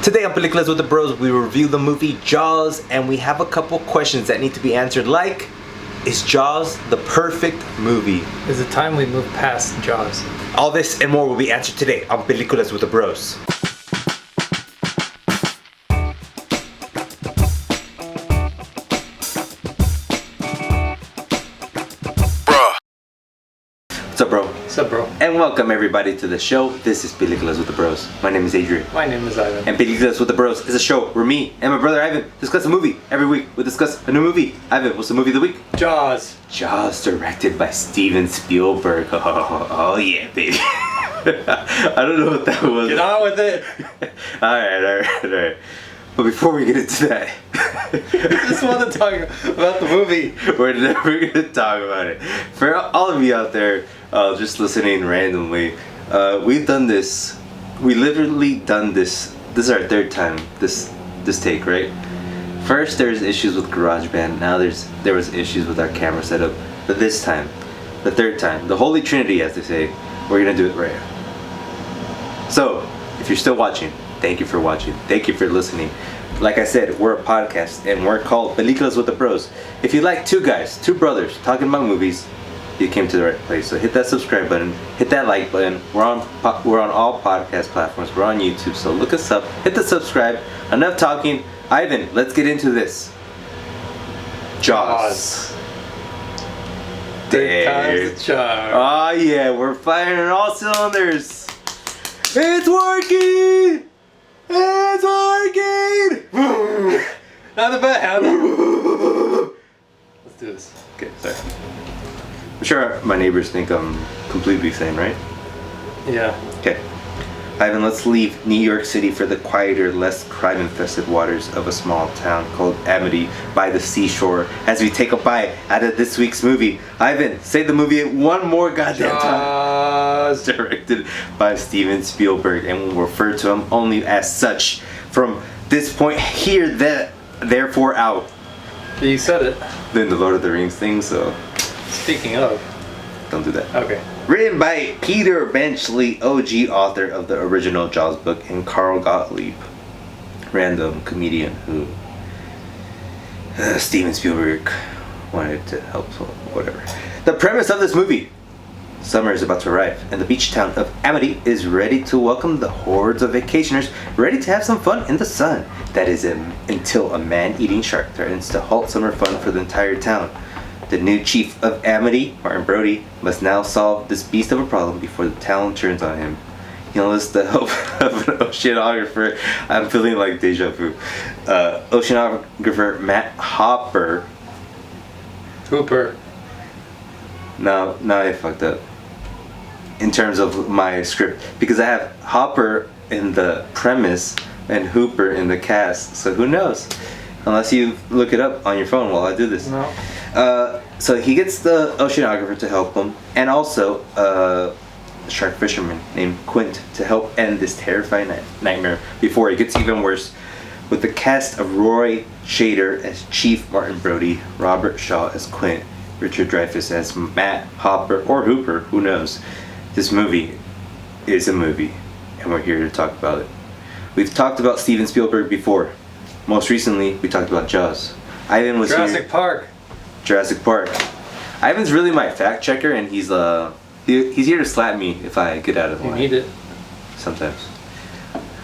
Today on Peliculas with the Bros, we review the movie Jaws, and we have a couple questions that need to be answered, like, is Jaws the perfect movie? Is it time we move past Jaws? All this and more will be answered today on Peliculas with the Bros. What's up, bro? What's up, bro? And welcome everybody to the show. This is Peliculas with the Bros. My name is Adrian. My name is Ivan. And Peliculas with the Bros is a show where me and my brother Ivan discuss a movie. Every week we discuss a new movie. Ivan, what's the movie of the week? Jaws. Jaws, directed by Steven Spielberg. Oh yeah, baby. I don't know what that was. Get on with it. Alright. But before we get into that, I just want to talk about the movie. We're never going to talk about it. For all of you out there just listening randomly, we've done this. We literally done this. This is our third time, this take, right? First there was issues with GarageBand. Now there was issues with our camera setup. But this time, the third time, the Holy Trinity, as they say, we're going to do it right. So, if you're still watching, thank you for watching. Thank you for listening. Like I said, we're a podcast and we're called Peliculas with the Bros. If you like two brothers talking about movies, you came to the right place. So hit that subscribe button, hit that like button. We're on all podcast platforms. We're on YouTube, so look us up. Hit the subscribe. Enough talking. Ivan, let's get into this. Jaws. Third time's the charm. Oh yeah, we're firing on all cylinders. It's working! It's working! Not the bad. Let's do this. Okay, sorry. I'm sure my neighbors think I'm completely sane, right? Yeah. Okay. Ivan, let's leave New York City for the quieter, less crime-infested waters of a small town called Amity by the seashore as we take a bite out of this week's movie. Ivan, say the movie one more goddamn time. Jaws. Directed by Steven Spielberg, and we'll refer to him only as such from this point here, therefore out. You said it. Then the Lord of the Rings thing, so Speaking of. don't do that. Okay. Written by Peter Benchley, OG author of the original Jaws book, and Carl Gottlieb, random comedian who Steven Spielberg wanted to help, so whatever. The premise of this movie: summer is about to arrive, and the beach town of Amity is ready to welcome the hordes of vacationers ready to have some fun in the sun. That is until a man-eating shark threatens to halt summer fun for the entire town. The new chief of Amity, Martin Brody, must now solve this beast of a problem before the town turns on him. He enlists the help of an oceanographer. I'm feeling like deja vu. Oceanographer Matt Hopper. Hooper. Now I fucked up in terms of my script, because I have Hopper in the premise and Hooper in the cast. So who knows? Unless you look it up on your phone while I do this. No. So he gets the oceanographer to help him, and also a shark fisherman named Quint to help end this terrifying nightmare before it gets even worse. With the cast of Roy Scheider as Chief Martin Brody, Robert Shaw as Quint, Richard Dreyfuss as Matt Hopper or Hooper, who knows. This movie is a movie, and we're here to talk about it. We've talked about Steven Spielberg before. Most recently, we talked about Jaws. Ivan was Jurassic Park. Jurassic Park. Ivan's really my fact checker, and he's here to slap me if I get out of the line. You need it. Sometimes.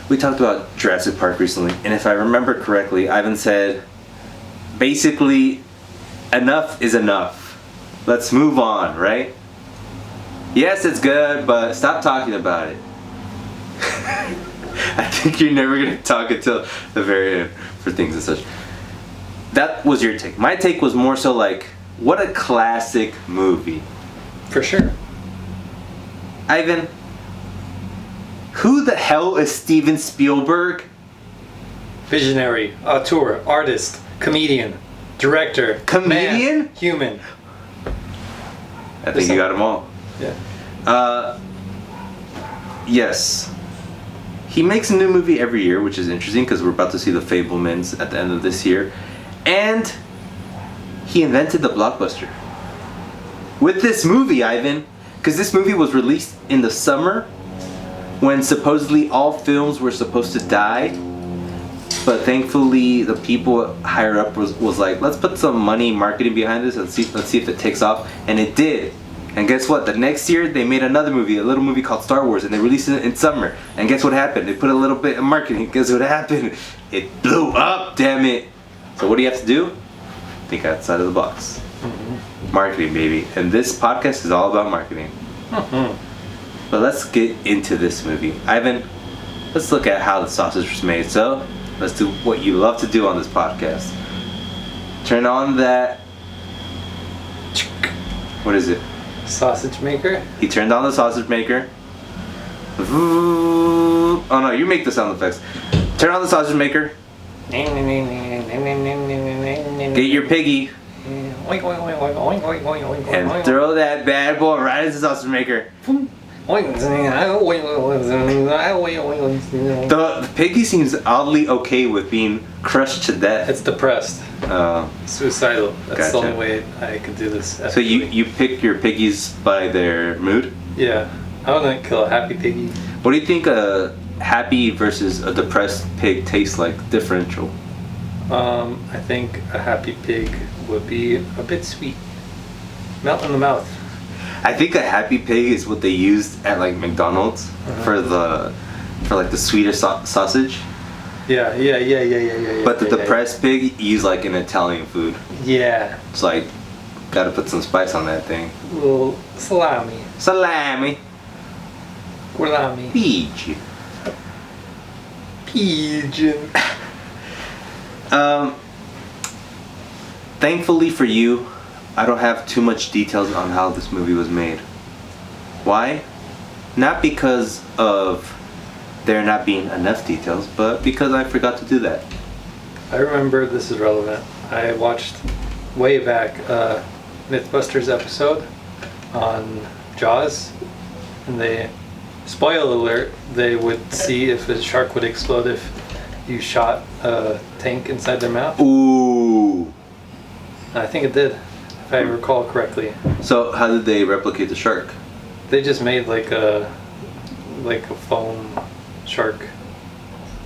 We talked about Jurassic Park recently, and if I remember correctly, Ivan said, basically, enough is enough. Let's move on, right? Yes, it's good, but stop talking about it. I think you're never going to talk until the very end for things and such. That was your take. My take was more so like, what a classic movie. For sure. Ivan, who the hell is Steven Spielberg? Visionary, auteur, artist, comedian, director, Comedian? man, human. I think you got them all. Yeah. Yes. He makes a new movie every year, which is interesting because we're about to see The Fabelmans at the end of this year. And he invented the blockbuster. With this movie, Ivan, because this movie was released in the summer when supposedly all films were supposed to die But thankfully, the people higher up was like, let's put some money marketing behind this and let's see if it takes off, and it did. And guess what? The next year they made another movie, a little movie called Star Wars, and they released it in summer. And guess what happened? They put a little bit of marketing. Guess what happened? It blew up. Damn it! So what do you have to do? Think outside of the box. Marketing, baby. And this podcast is all about marketing. But let's get into this movie. Ivan, let's look at how the sausage was made. So let's do what you love to do on this podcast. Turn on that. What is it? Sausage maker? He turned on the sausage maker. Oh no, you make the sound effects. Turn on the sausage maker. Get your piggy. And throw that bad boy right into the sausage maker. The piggy seems oddly okay with being crushed to death. It's depressed. Suicidal. That's the only way I could do this. So you pick your piggies by their mood? Yeah. I wouldn't kill a happy piggy. What do you think a happy versus a depressed pig tastes like? Differential? I think a happy pig would be a bit sweet. Melt in the mouth. I think a happy pig is what they used at like McDonald's for the sweeter sausage. Yeah. But the depressed pig you use like an Italian food. Yeah. It's like gotta put some spice on that thing. A little salami. Salami. Salami. Pigeon. Pigeon. Thankfully for you, I don't have too much details on how this movie was made. Why? Not because of there not being enough details, but because I forgot to do that. I remember, this is relevant, I watched way back Mythbusters episode on Jaws, and they, spoiler alert, they would see if a shark would explode if you shot a tank inside their mouth. Ooh. And I think it did, if I recall correctly. So how did they replicate the shark? They just made like a foam shark.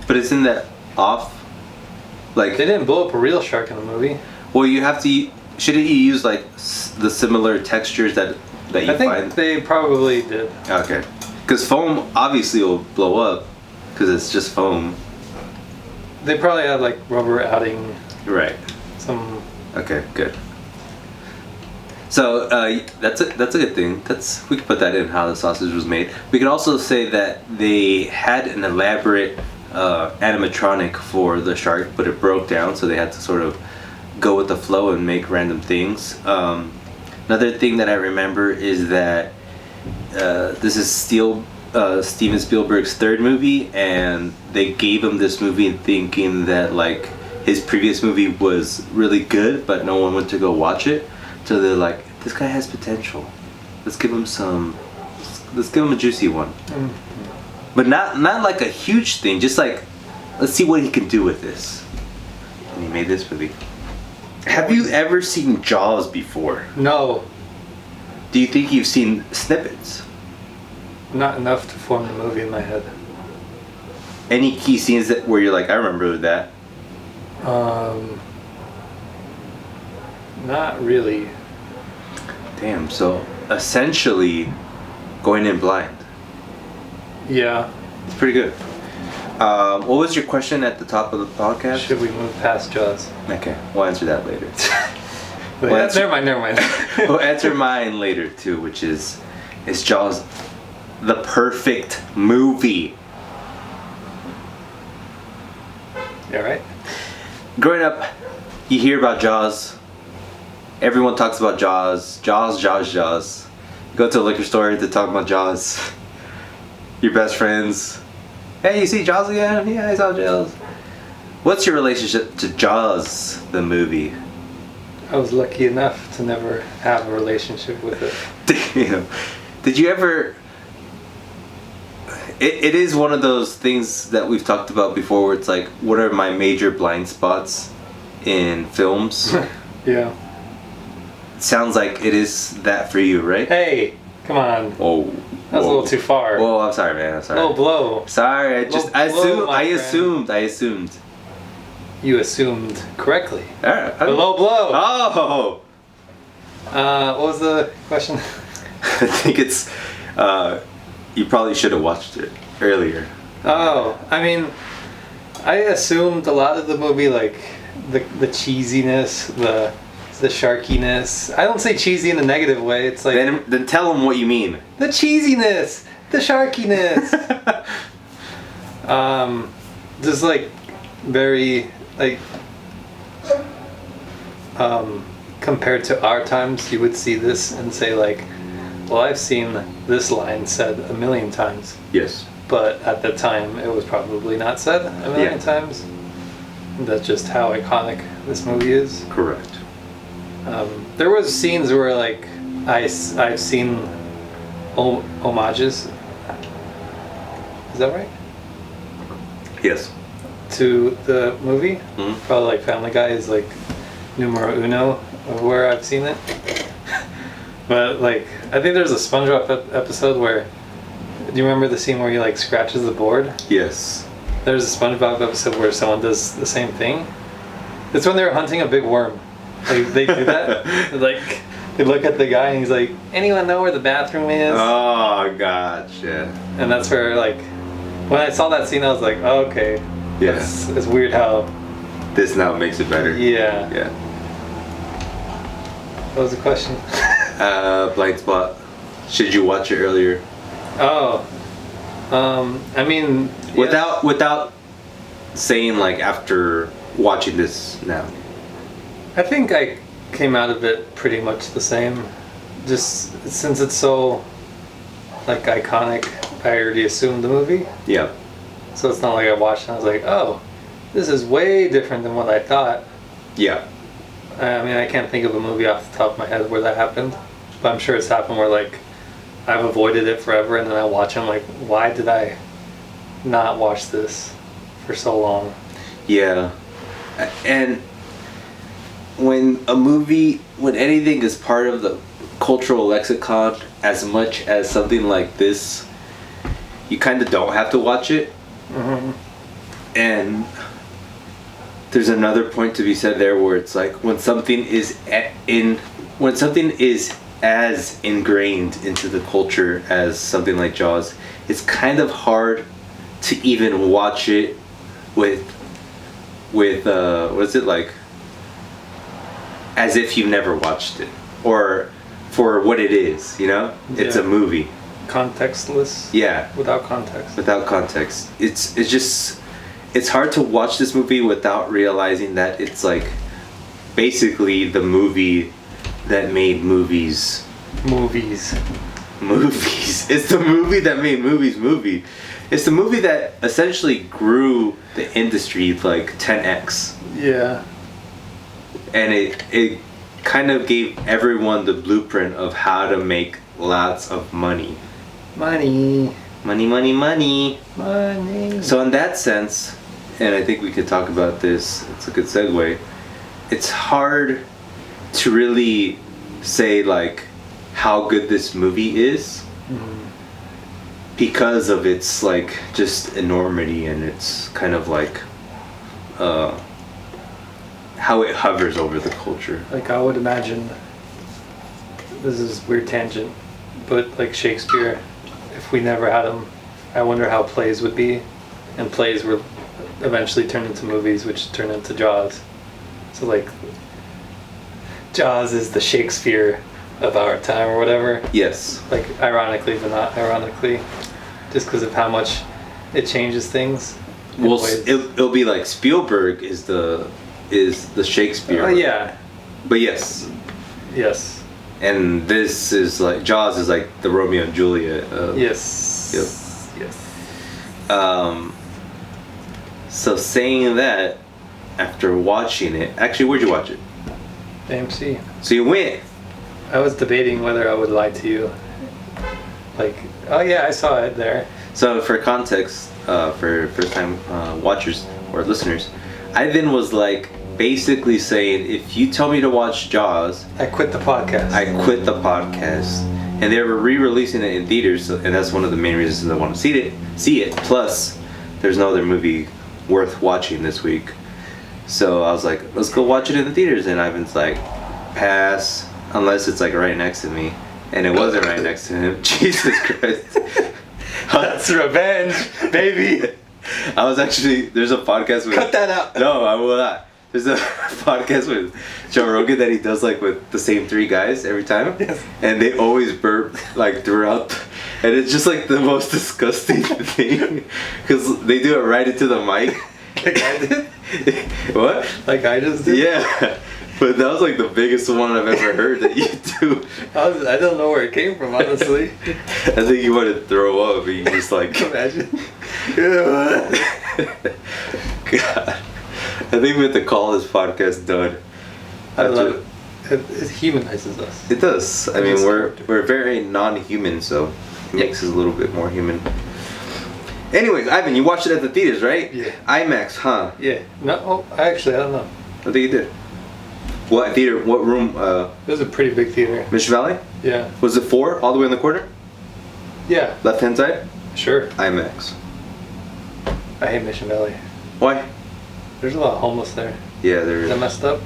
But isn't that off? Like They didn't blow up a real shark in the movie. Well, you have to. Shouldn't you use like the similar textures that you I think find? they probably did. Okay. Because foam obviously will blow up because it's just foam. They probably had like rubber adding Right. some. Okay. Good. So that's a good thing. We could put that in how the sausage was made. We could also say that they had an elaborate animatronic for the shark, but it broke down, so they had to sort of go with the flow and make random things. Another thing that I remember is that this is Steven Spielberg's third movie, and they gave him this movie thinking that like his previous movie was really good, but no one went to go watch it. So they're like, this guy has potential. Let's give him a juicy one. Mm-hmm. But not like a huge thing, just like, let's see what he can do with this. And he made this movie. Have you ever seen Jaws before? No. Do you think you've seen snippets? Not enough to form the movie in my head. Any key scenes where you're like, I remember that? Not really. Damn, so essentially going in blind. Yeah. It's pretty good. What was your question at the top of the podcast? Should we move past Jaws? Okay, we'll answer that later. Never mind. We'll answer mine later too, which is Jaws the perfect movie? Yeah, right? Growing up, you hear about Jaws. Everyone talks about Jaws. Jaws. Go to a liquor store to talk about Jaws. Your best friends. Hey, you see Jaws again? Yeah, I saw Jaws. What's your relationship to Jaws, the movie? I was lucky enough to never have a relationship with it. Did you ever... It is one of those things that we've talked about before where it's like, what are my major blind spots in films? Yeah. Sounds like it is that for you, right? Hey, come on. Oh, that was a little too far. Whoa, I'm sorry, man. I'm sorry. Low blow. Sorry, I assumed. assumed. you assumed correctly. Alright. The low blow. Oh! What was the question? I think it's, you probably should have watched it earlier. Oh, I mean, I assumed a lot of the movie, like the cheesiness, the sharkiness. I don't say cheesy in a negative way. It's like Then tell them what you mean. the cheesiness, the sharkiness. Just like very like compared to our times, you would see this and say like, well, I've seen this line said a million times. Yes. But at the time, it was probably not said a million times. That's just how iconic this movie is. Correct. There was scenes where like I've seen homages. Is that right? Yes. To the movie. Mhm. Probably like Family Guy is like numero uno of where I've seen it. But like I think there's a SpongeBob episode where. Do you remember the scene where he like scratches the board? Yes. There's a SpongeBob episode where someone does the same thing. It's when they were hunting a big worm. Like they do that. Like they look at the guy and he's like, "Anyone know where the bathroom is?" Oh, gotcha. And that's where like when I saw that scene, I was like, oh, "Okay, Yeah. it's weird how." This now makes it better. Yeah. Yeah. What was the question? Blind spot. Should you watch it earlier? Oh. I mean. Without saying like after watching this now. I think I came out of it pretty much the same. Just since it's so like iconic, I already assumed the movie. Yeah. So it's not like I watched and I was like, oh, this is way different than what I thought. Yeah. I mean, I can't think of a movie off the top of my head where that happened. But I'm sure it's happened where like I've avoided it forever and then I watch it and I'm like, why did I not watch this for so long? Yeah. And when anything is part of the cultural lexicon as much as something like this, you kind of don't have to watch it. Mm-hmm. And there's another point to be said there where it's like when something is as ingrained into the culture as something like Jaws, it's kind of hard to even watch it with what's it like, as if you've never watched it, or for what it is, you know? It's a movie. Contextless. Yeah. Without context. Without context. It's hard to watch this movie without realizing that it's like basically the movie that made movies. Movies. It's the movie that made movies. It's the movie that essentially grew the industry like 10x. Yeah. And it kind of gave everyone the blueprint of how to make lots of money. Money. So in that sense, and I think we could talk about this, it's a good segue, it's hard to really say like how good this movie is, because of its like just enormity and it's kind of like how it hovers over the culture. Like I would imagine, this is a weird tangent, but like Shakespeare, if we never had him, I wonder how plays would be. And plays were eventually turned into movies, which turned into Jaws. So like, Jaws is the Shakespeare of our time or whatever. Yes. Like ironically, but not ironically, just because of how much it changes things. Well, it'll be like Spielberg is the Shakespeare. Oh yeah. But yes. Yes. And this is like Jaws is like the Romeo and Juliet. Yes. Yep. Yes. So saying that, after watching it, actually, where'd you watch it? AMC. So you went. I was debating whether I would lie to you. Like, oh yeah, I saw it there. So for context, for first-time watchers or listeners, I then was like basically saying, if you tell me to watch Jaws, I quit the podcast. I quit the podcast. And they were re-releasing it in theaters, and that's one of the main reasons I want to see it. Plus, there's no other movie worth watching this week. So I was like, let's go watch it in the theaters. And Ivan's like, pass, unless it's like right next to me. And it wasn't right next to him. Jesus Christ. That's revenge, baby. I was actually, there's a podcast with... Cut that out. No, I will not. There's a podcast with Joe Rogan that he does like with the same 3 guys every time. Yes. And they always burp like throughout. And it's just like the most disgusting thing. Because they do it right into the mic. Like I did? What? Like I just did? Yeah. But that was like the biggest one I've ever heard that you do. I don't know where it came from, honestly. I think you want to throw up, but you just like... Imagine. God. I think we have to call this podcast done. I love it. It humanizes us. It does. I mean, Just we're very non-human, so it makes us a little bit more human. Anyways, Ivan, you watched it at the theaters, right? Yeah. IMAX, huh? Yeah. No, actually, I don't know. I think you did. What theater? What room? It was a pretty big theater. Mission Valley? Yeah. Was it 4 all the way in the corner? Yeah. Left-hand side? Sure. IMAX. I hate Mission Valley. Why? There's a lot of homeless there. Yeah, there Is is. that messed up?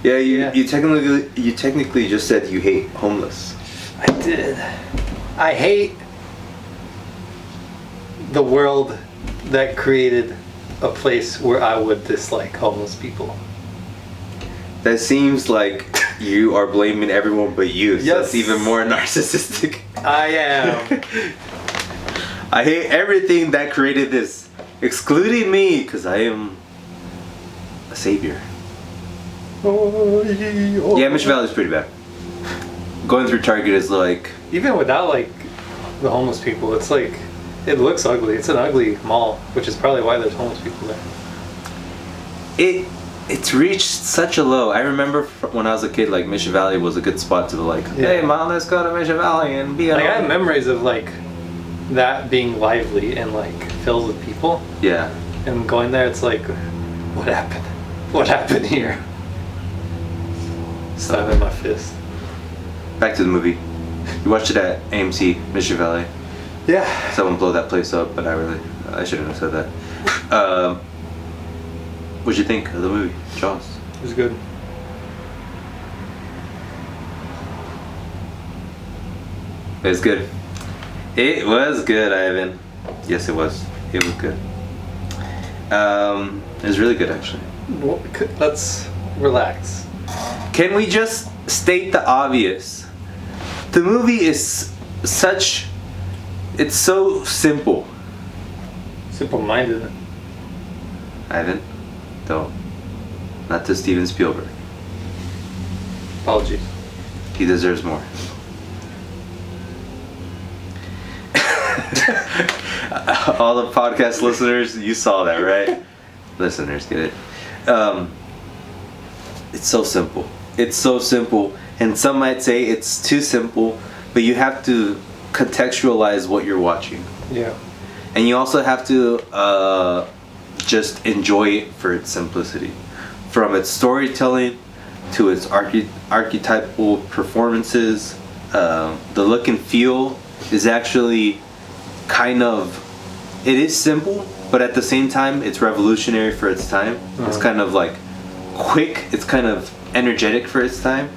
Yeah, Yeah. you technically just said you hate homeless. I did. I hate the world that created a place where I would dislike homeless people. That seems like you are blaming everyone but you. So Yes. that's even more narcissistic. I am. I hate everything that created this, excluding me, because I am a savior. Yeah, Mission Valley is pretty bad. Going through Target is like... Even without like the homeless people, it's like it looks ugly. It's an ugly mall, which is probably why there's homeless people there. It's reached such a low. I remember when I was a kid, like Mission Valley was a good spot to like, hey mom, let's go to Mission Valley and be. Like I have memories of like that being lively and like filled with people. Yeah. And going there, it's like, what happened? What happened here? Slapping my fist. Back to the movie. You watched it at AMC Mission Valley. Yeah. Someone blow that place up, but I shouldn't have said that. What'd you think of the movie, Jaws? It was good. It was good. It was good, Ivan. Yes, it was. It was good. It was really good, actually. Well, let's relax. Can we just state the obvious? The movie is it's so simple. Simple-minded. Ivan, though, not to Steven Spielberg. Apologies. He deserves more. All the podcast listeners, you saw that, right? Listeners, get it. It's so simple. It's so simple. And some might say it's too simple, but you have to contextualize what you're watching. Yeah. And you also have to just enjoy it for its simplicity. From its storytelling to its archetypal performances, the look and feel is actually kind of... It is simple, but at the same time, it's revolutionary for its time. Uh-huh. It's kind of like quick. It's kind of energetic for its time.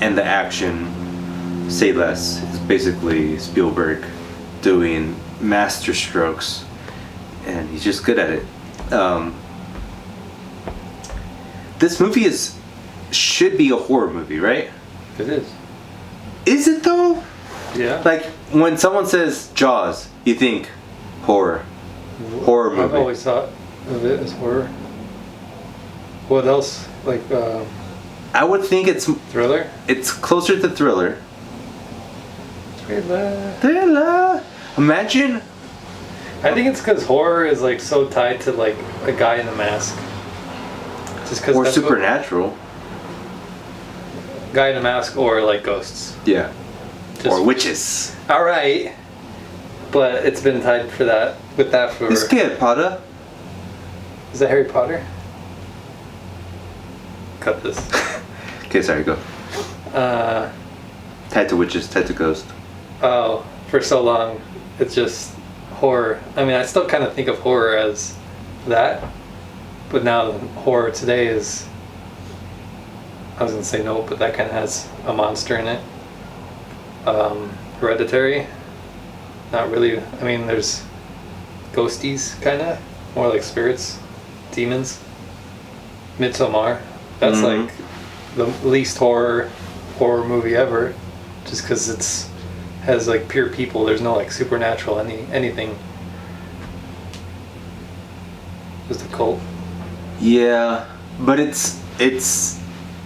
And the action, say less. It's basically Spielberg doing master strokes, and he's just good at it. This movie should be a horror movie, right? It is. Is it though? Yeah. Like when someone says Jaws, you think horror movie. I've always thought of it as horror. What else? Like I would think it's thriller? closer to thriller. Thriller. Imagine. I think it's because horror is like so tied to like a guy in a mask. Just because. Or supernatural. Guy in a mask or like ghosts. Yeah. Just, or witches. All right. But it's been tied for that with that for. It's good, Potter. Is that Harry Potter? Cut this. Okay, sorry, go. Tied to witches, tied to ghosts. Oh, for so long, it's just horror. I mean, I still kind of think of horror as that, But now horror today is, I was gonna say no, but that kind of has a monster in it. Hereditary, not really. I mean, there's ghosties, kind of more like spirits, demons. Midsommar, that's like the least horror movie ever, just because it's has like pure people. There's no like supernatural anything. Just a cult. Yeah, but it's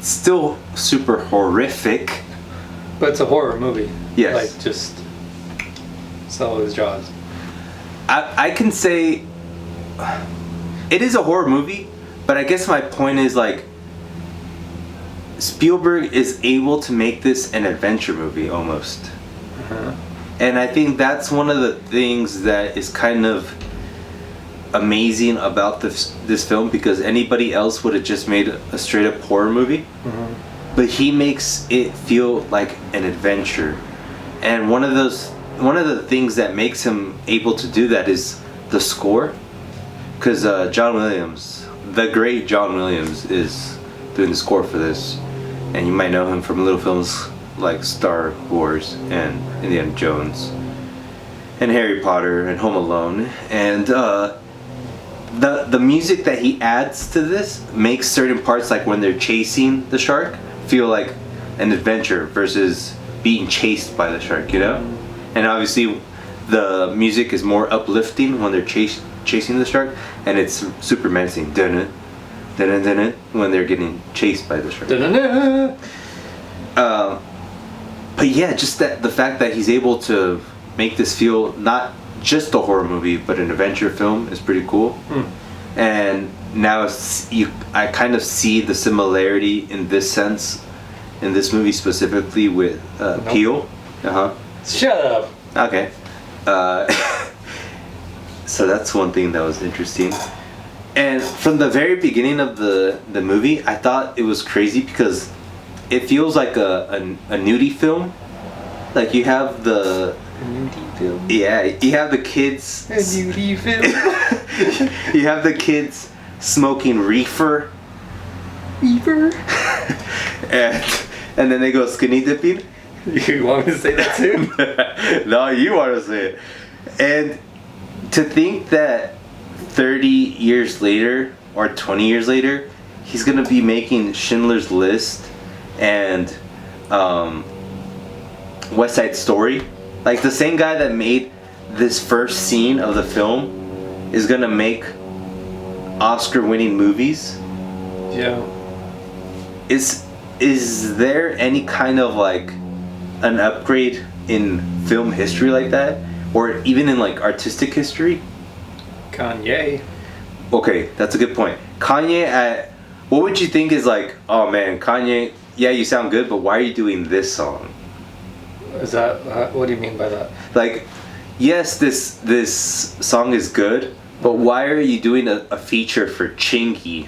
still super horrific. But it's a horror movie. Yes. Like just so is Jaws. I can say it is a horror movie, but I guess my point is like Spielberg is able to make this an adventure movie almost. Uh-huh. And I think that's one of the things that is kind of amazing about this film, because anybody else would have just made a straight up horror movie. Mm-hmm. But he makes it feel like an adventure. And one of the things that makes him able to do that is the score. Because John Williams, the great John Williams, is doing the score for this. And you might know him from little films like Star Wars and Indiana Jones and Harry Potter and Home Alone. And the music that he adds to this makes certain parts, like when they're chasing the shark, feel like an adventure versus being chased by the shark, you know? And obviously the music is more uplifting when they're chasing the shark, and it's super menacing. Dun dun dun dun when they're getting chased by the shark. But yeah, just the fact that he's able to make this feel not just a horror movie but an adventure film is pretty cool. And now I kind of see the similarity in this sense, in this movie specifically, with Peel. Shut up. Okay. So that's one thing that was interesting. And from the very beginning of the movie, I thought it was crazy because it feels like a nudie film. Like you have the Nudie film. Yeah, you have the kids. A nudie film. You have the kids smoking reefer. Reefer. and then they go skinny dipping. You want me to say that too? No, you want to say it. And to think that 30 years later or 20 years later, he's gonna be making Schindler's List and West Side Story. Like the same guy that made this first scene of the film is gonna make Oscar-winning movies. Yeah. Is there any kind of like an upgrade in film history like that, or even in like artistic history? Kanye. Okay, that's a good point. Kanye, what would you think is like, oh man, Kanye, yeah, you sound good, but why are you doing this song? Is that what do you mean by that? Like, yes, this song is good, but why are you doing a feature for Chingy?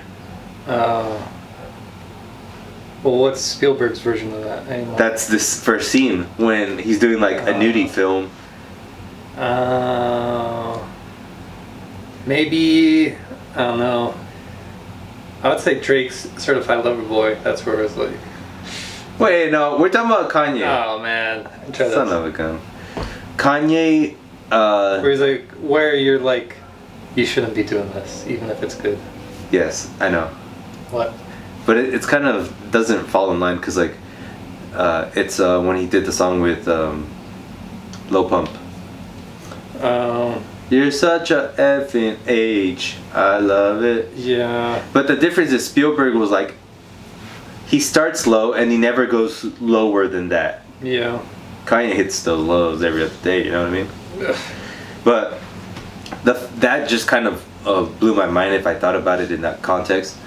Well, what's Spielberg's version of that anymore? That's this first scene when he's doing like a nudie film. Maybe, I don't know. I would say Drake's Certified Lover Boy. That's where it's like. Wait, no, we're talking about Kanye. Oh man, Son of a gun. Kanye. Where he's like, where you're like, you shouldn't be doing this, even if it's good. Yes, I know. What? But it's kind of doesn't fall in line because like, it's when he did the song with Low Pump. You're such a effing H. I love it. Yeah. But the difference is Spielberg was like, he starts low and he never goes lower than that. Yeah. Kanye hits those lows every other day, you know what I mean? Ugh. But that just kind of blew my mind if I thought about it in that context.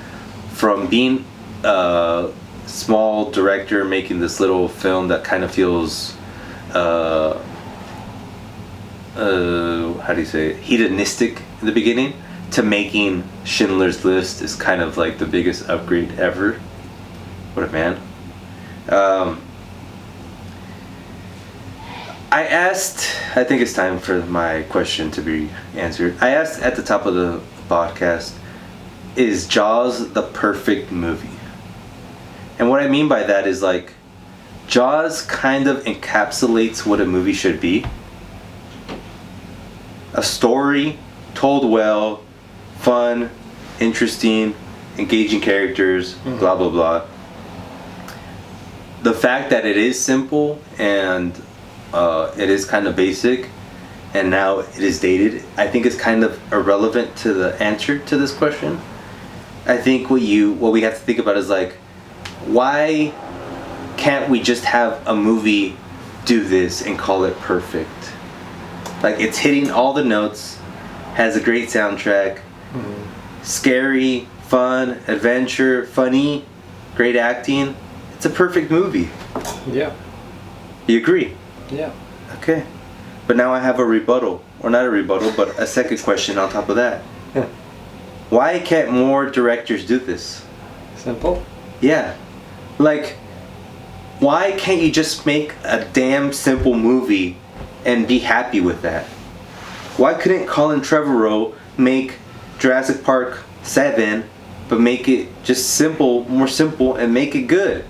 From being a small director making this little film that kind of feels how do you say it? Hedonistic in the beginning, to making Schindler's List is kind of like the biggest upgrade ever. What a man. I asked, I think it's time for my question to be answered. I asked at the top of the podcast, is Jaws the perfect movie? And what I mean by that is like, Jaws kind of encapsulates what a movie should be. A story told well, fun, interesting, engaging characters, blah blah blah. The fact that it is simple and it is kind of basic, and now it is dated, I think is kind of irrelevant to the answer to this question. I think what we have to think about is like, why can't we just have a movie do this and call it perfect? Like, it's hitting all the notes, has a great soundtrack, scary, fun, adventure, funny, great acting. It's a perfect movie. Yeah. You agree? Yeah. Okay. But now I have a rebuttal. Or not a rebuttal, but a second question on top of that. Why can't more directors do this? Simple. Yeah. Like, why can't you just make a damn simple movie and be happy with that? Why couldn't Colin Trevorrow make Jurassic Park 7, but make it just simple, more simple, and make it good?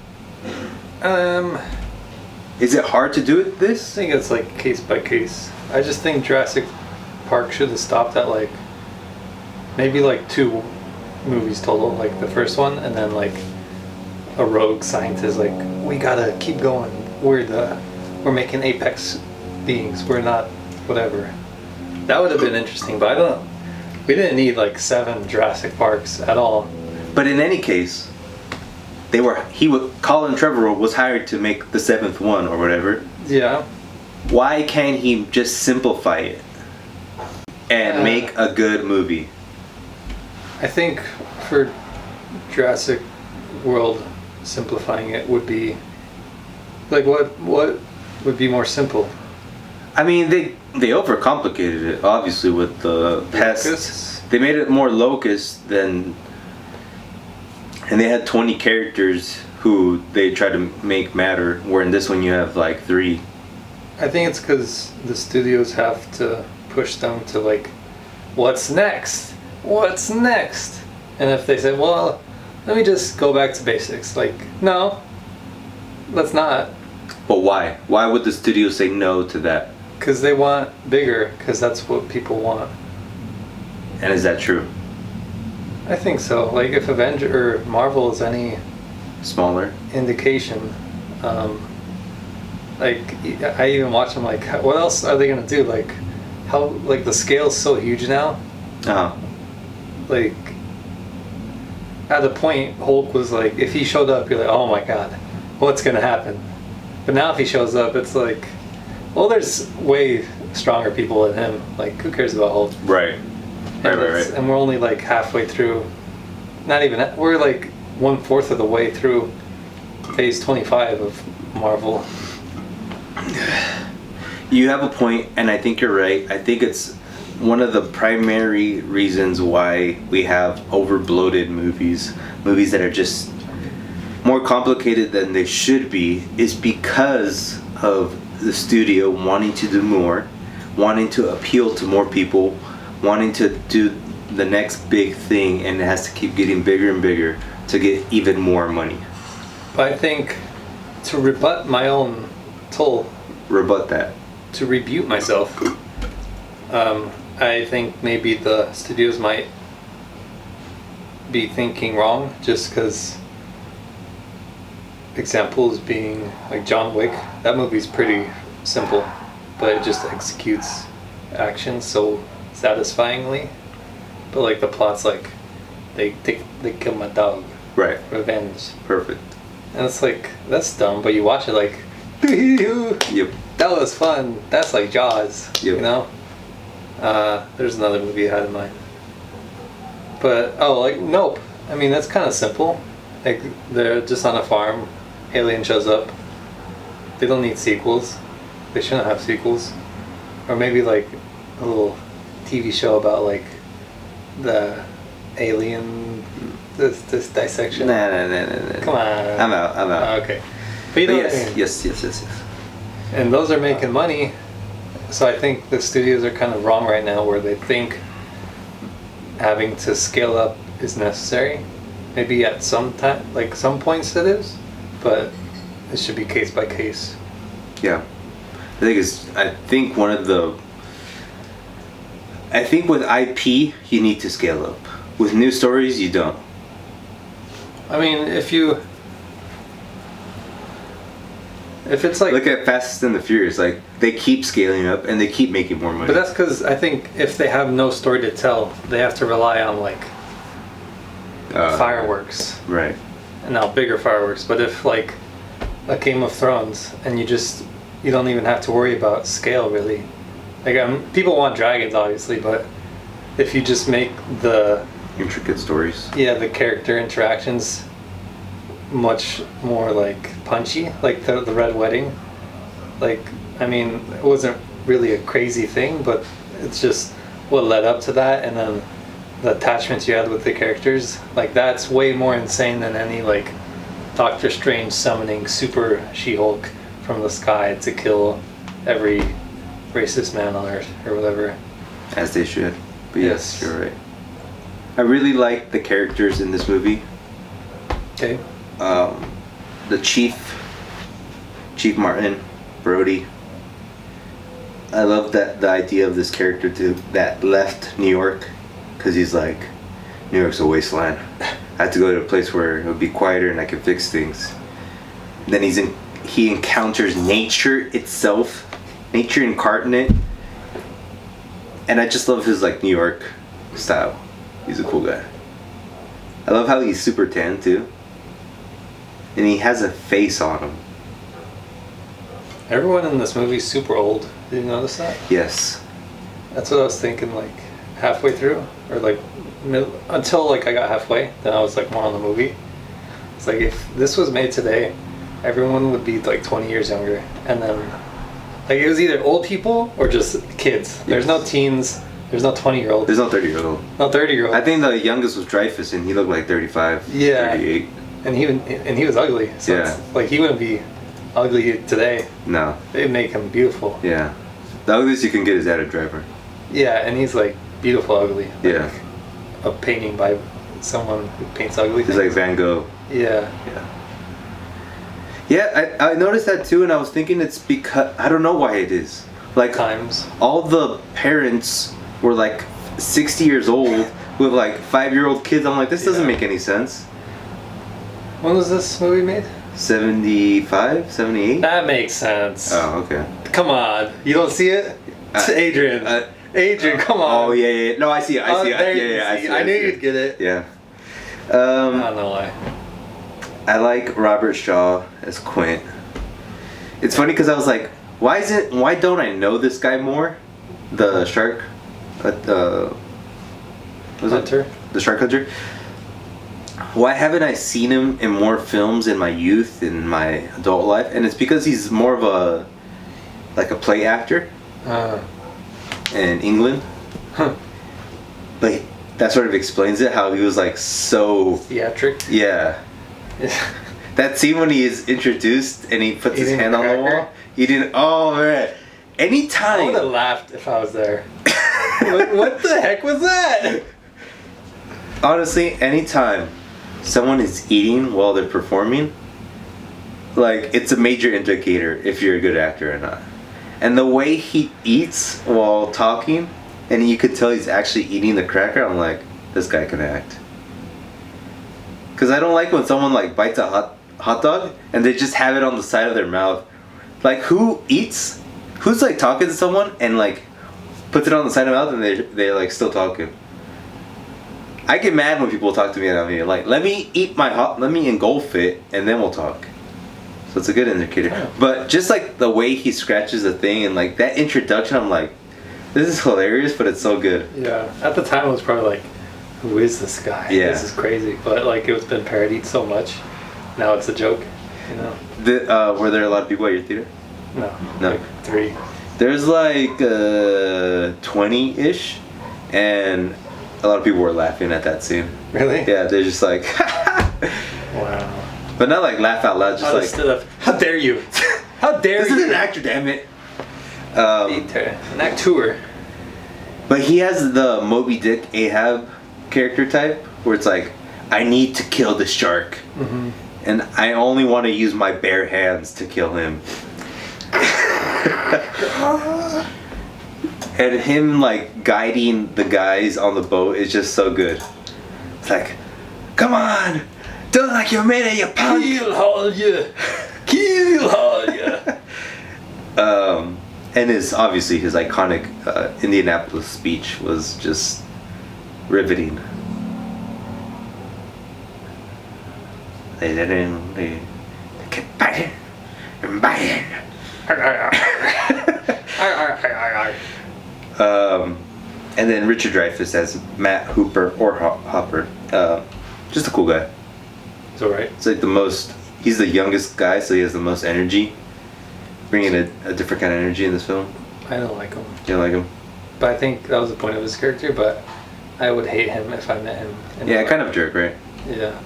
Is it hard to do it I this? think it's like case by case. I just think Jurassic Park should have stopped at like maybe like 2 movies total, like the first one, and then like a rogue scientist like, we gotta keep going. We're making apex beings. We're not whatever. That would have been interesting, but we didn't need like 7 Jurassic Parks at all. But in any case, Colin Trevorrow was hired to make the 7th one or whatever. Yeah. Why can't he just simplify it and make a good movie? I think for Jurassic World, simplifying it would be like, what would be more simple? I mean, they overcomplicated it, obviously, with the pests. Locusts? They made it more locusts than... And they had 20 characters who they tried to make matter, where in this one you have like 3. I think it's because the studios have to push them to like, what's next? What's next? And if they say, well, let me just go back to basics, like, no, let's not. But why? Why would the studio say no to that? Because they want bigger, because that's what people want. And is that true? I think so. Like, if Avenger or Marvel is any Smaller? indication, like, I even watch them like, what else are they gonna do? Like, how, like, the scale's so huge now. Uh-huh. Like, at a point, Hulk was like, if he showed up, you're like, oh my god, what's gonna happen? But now if he shows up, it's like, well, there's way stronger people than him. Like, who cares about Hulk? Right. Right. And we're only like halfway through. Not even. We're like 1/4 of the way through phase 25 of Marvel. You have a point, and I think you're right. I think it's one of the primary reasons why we have over-bloated movies that are just more complicated than they should be, is because of the studio wanting to do more, wanting to appeal to more people, wanting to do the next big thing, and it has to keep getting bigger and bigger to get even more money. But I think, to rebut my own Rebut that. to rebuke myself, I think maybe the studios might be thinking wrong, just because examples being like John Wick. That movie's pretty simple, but it just executes action so satisfyingly. But like the plot's like, they kill my dog. Right. Revenge. Perfect. And it's like, that's dumb, but you watch it like, Yep. that was fun. That's like Jaws. Yep. You know? There's another movie I had in mind. But, like Nope. I mean, that's kind of simple. Like, they're just on a farm, alien shows up. They don't need sequels. They shouldn't have sequels. Or maybe like a little TV show about like the alien, this dissection. Nah. Come on. I'm out. Oh, okay. But you know what I mean? Yes. And those are making money. So I think the studios are kind of wrong right now, where they think having to scale up is necessary. Maybe at some time, like some points it is, but it should be case by case. Yeah. I think with IP you need to scale up. With new stories you don't. I mean, if it's like, look at Fast and the Furious, like they keep scaling up and they keep making more money. but that's because I think if they have no story to tell, they have to rely on like fireworks. Right. And now bigger fireworks. But if like a Game of Thrones and you don't even have to worry about scale really. Like people want dragons obviously, but if you just make the intricate stories, the character interactions much more like punchy, like the Red Wedding. Like, I mean, it wasn't really a crazy thing, but it's just what led up to that, and then the attachments you had with the characters. Like, that's way more insane than any like Doctor Strange summoning Super She-Hulk from the sky to kill every racist man on Earth or whatever. As they should. But yes, you're right. I really like the characters in this movie. Okay. The Chief Martin, Brody. I love the idea of this character that left New York because he's like, New York's a wasteland. I have to go to a place where it would be quieter and I can fix things. Then he encounters nature itself, nature incarnate, and I just love his like New York style. He's a cool guy. I love how he's super tan too, and he has a face on him. Everyone in this movie is super old. Did you notice that? Yes. That's what I was thinking, like halfway through, or like until like I got halfway. Then I was like more on the movie. It's like if this was made today, everyone would be like 20 years younger, and then like it was either old people or just kids. Yes. There's no teens. There's no 20-year-old. There's no 30-year-old. No 30-year-old. I think the youngest was Dreyfus, and he looked like 35, 38. And he was ugly. So it's, like he wouldn't be ugly today. No. They'd make him beautiful. Yeah. The ugliest you can get is Adam Driver. Yeah, and he's like beautiful ugly. Like, yeah. A painting by someone who paints ugly things. He's like Van Gogh. Yeah. Yeah, I noticed that too, and I was thinking it's because I don't know why it is. Like times all the parents were like 60 years old with like 5-year-old kids. I'm like, this doesn't make any sense. When was this movie made? 75, 78? That makes sense. Oh, okay. Come on, you don't see it? Adrian. Adrian, come on. Oh yeah. No, I see it. I see it. I knew you'd get it. Yeah. I don't know why. I like Robert Shaw as Quint. It's funny because I was like, why don't I know this guy more? The shark, Hunter. The shark hunter. Why haven't I seen him in more films in my youth, in my adult life? And it's because he's more of a play actor in England. Huh. But that sort of explains it, how he was like so theatric. Yeah. That scene when he is introduced and he puts his hand on the wall. He didn't. Oh man! Anytime. I would have laughed if I was there. what the heck was that? Honestly, anytime someone is eating while they're performing, like it's a major indicator if you're a good actor or not. And the way he eats while talking, and you could tell he's actually eating the cracker. I'm like, this guy can act. Because I don't like when someone like bites a hot dog and they just have it on the side of their mouth. Like who's like talking to someone and like puts it on the side of the mouth and they're like still talking. I get mad when people talk to me and I'm like, let me engulf it and then we'll talk. So it's a good indicator. Yeah. But just like the way he scratches the thing and like that introduction, I'm like, this is hilarious, but it's so good. Yeah. At the time, it was probably like, who is this guy? Yeah. This is crazy. But like it's been parodied so much, now it's a joke. You know. Were there a lot of people at your theater? No. No. Like 3. There's like 20-ish, and a lot of people were laughing at that scene. Really? Yeah, they're just like, wow. But not like laugh out loud, just like, stood up. How dare you? How dare you? This is an actor, damn it. An actor. But he has the Moby Dick Ahab character type, where it's like, I need to kill the shark. Mm-hmm. And I only want to use my bare hands to kill him. And him like guiding the guys on the boat is just so good. It's like, come on, do it like you made it, you punk. Kill all ya, kill all ya. And obviously his iconic Indianapolis speech was just riveting. They kept biting and biting. And then Richard Dreyfuss as Matt Hooper or Hopper. Just a cool guy. It's alright. It's like he's the youngest guy, so he has the most energy. Bringing a different kind of energy in this film. I don't like him. You don't like him? But I think that was the point of his character, but I would hate him if I met him. Yeah, kind of a jerk, right? Yeah.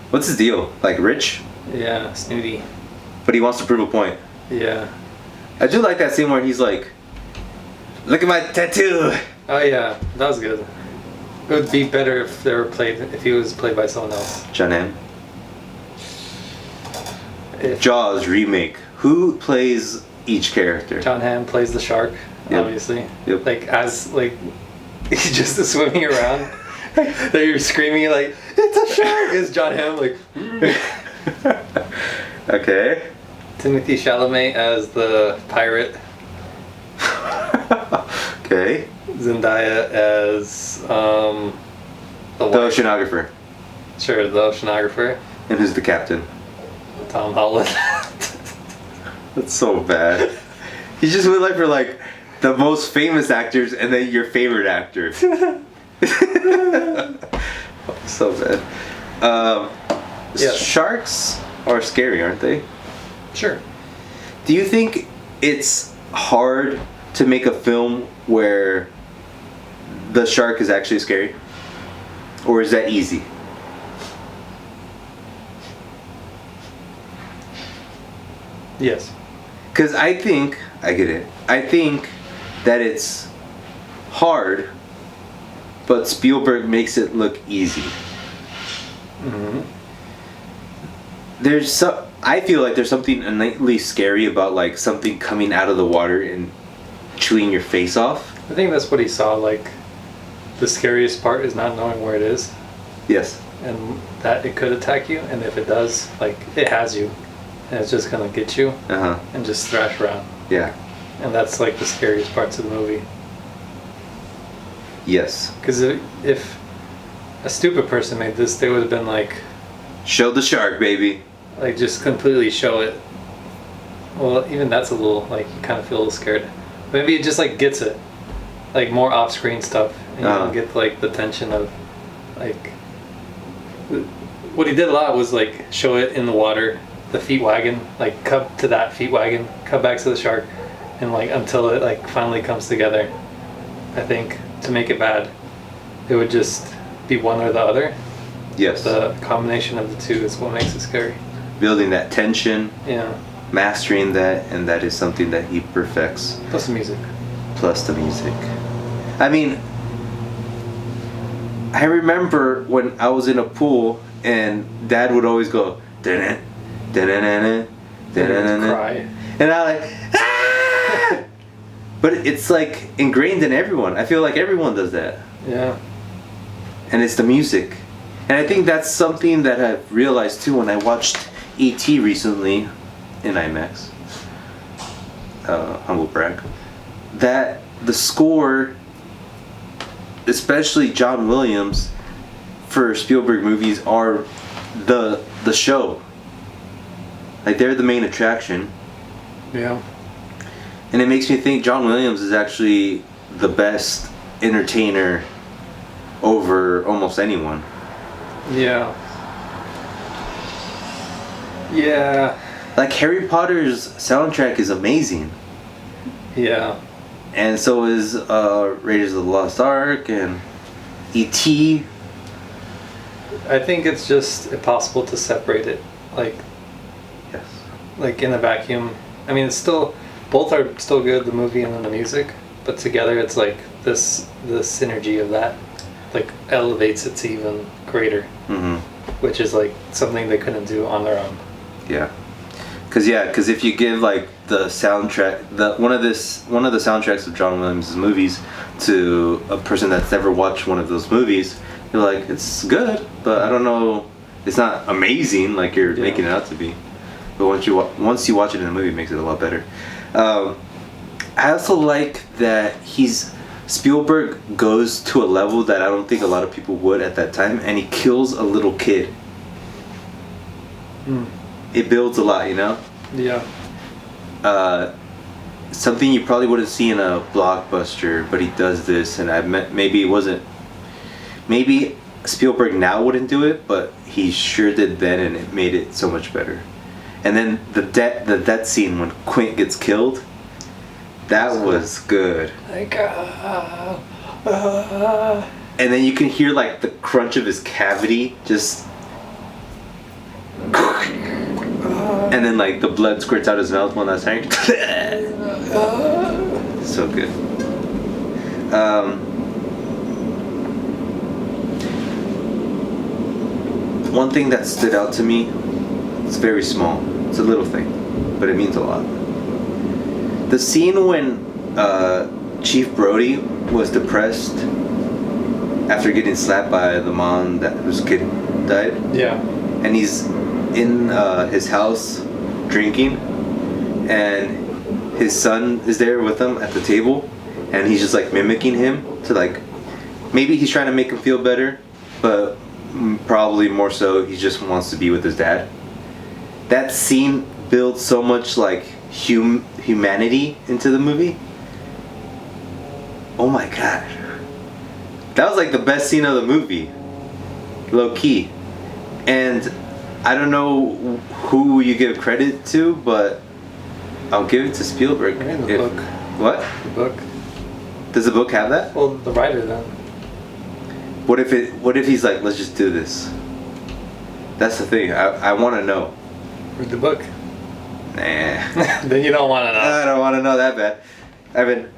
What's his deal? Like rich? Yeah, snooty. But he wants to prove a point. Yeah. I do like that scene where he's like, look at my tattoo! Oh yeah, that was good. It would be better if he was played by someone else. John Hamm. If Jaws remake. Who plays each character? John Hamm plays the shark, Yep. obviously. Yep. Like he's just swimming around. That you're screaming like, it's a shark! Is John Hamm like Okay. Timothy Chalamet as the pirate. Okay. Zendaya as the oceanographer. Sure, the oceanographer. And who's the captain? Tom Holland. That's so bad. He just went like for like the most famous actors and then your favorite actor. So bad. Yeah. Sharks are scary, aren't they? Sure. Do you think it's hard to make a film where the shark is actually scary? Or is that easy? Yes. Because I think that it's hard, but Spielberg makes it look easy. Mm-hmm. I feel like there's something innately scary about like something coming out of the water and chewing your face off. I think that's what he saw. Like, the scariest part is not knowing where it is, Yes. and that it could attack you. And if it does, like, it has you, and it's just gonna get you Uh huh. and just thrash around. Yeah. And that's like the scariest parts of the movie. Yes. Because if a stupid person made this, they would have been like Show the shark, baby. just completely show it. Well, even that's a little, like, you kind of feel a little scared. Maybe it just like gets it, like more off-screen stuff, and you don't get like the tension of, like, what he did a lot was like show it in the water, the feet wagging, like cut to that feet wagging, cut back to the shark, and like until it like finally comes together. I think to make it bad, it would just be one or the other. Yes. The combination of the two is what makes it scary. Building that tension, Yeah. mastering that, and that is something that he perfects. Plus the music. Plus the music. I mean, I remember when I was in a pool and Dad would always go, da-na, da-na-na-na, da-na-na-na. Cry. And I like, ah! But it's like ingrained in everyone. I feel like everyone does that. Yeah. And it's the music. And I think that's something that I've realized too when I watched E.T. recently in IMAX. Humble brag. That the score, especially John Williams, for Spielberg movies are the show. Like, they're the main attraction. Yeah. And it makes me think John Williams is actually the best entertainer over almost anyone. Yeah. Yeah. Like, Harry Potter's soundtrack is amazing. Yeah. And so is Raiders of the Lost Ark and E.T. I think it's just impossible to separate it. Like, Yes. like in a vacuum. I mean, it's still, both are still good, the movie and then the music, but together it's like the synergy of that. like elevates it to even greater, which is like something they couldn't do on their own. Yeah. Because if you give like the soundtrack, one of the soundtracks of John Williams' movies to a person that's never watched one of those movies, you're like, it's good, but I don't know, it's not amazing like you're making it out to be. But once you watch it in the movie, it makes it a lot better. I also like that Spielberg goes to a level that I don't think a lot of people would at that time, and he kills a little kid. It builds a lot, you know? Yeah. Something you probably wouldn't see in a blockbuster, but he does this, and maybe Spielberg now wouldn't do it, but he sure did then, and it made it so much better. And then the death scene when Quint gets killed, that was good. Like, and then you can hear like the crunch of his cavity, just, and then like the blood squirts out his mouth one last time. So good. One thing that stood out to me, it's very small. It's a little thing, but it means a lot. The scene when Chief Brody was depressed after getting slapped by the mom whose kid died. Yeah. And he's in his house drinking, and his son is there with him at the table, and he's just like mimicking him to like, maybe he's trying to make him feel better, but probably more so he just wants to be with his dad. That scene builds so much like humanity into the movie. Oh my god, that was like the best scene of the movie, low key. And I don't know who you give credit to, but I'll give it to Spielberg. The book. What? The book. Does the book have that? Well, the writer then. What if he's like, let's just do this? That's the thing. I want to know. Read the book. Nah. Then you don't want to know. I don't want to know that bad. Evan,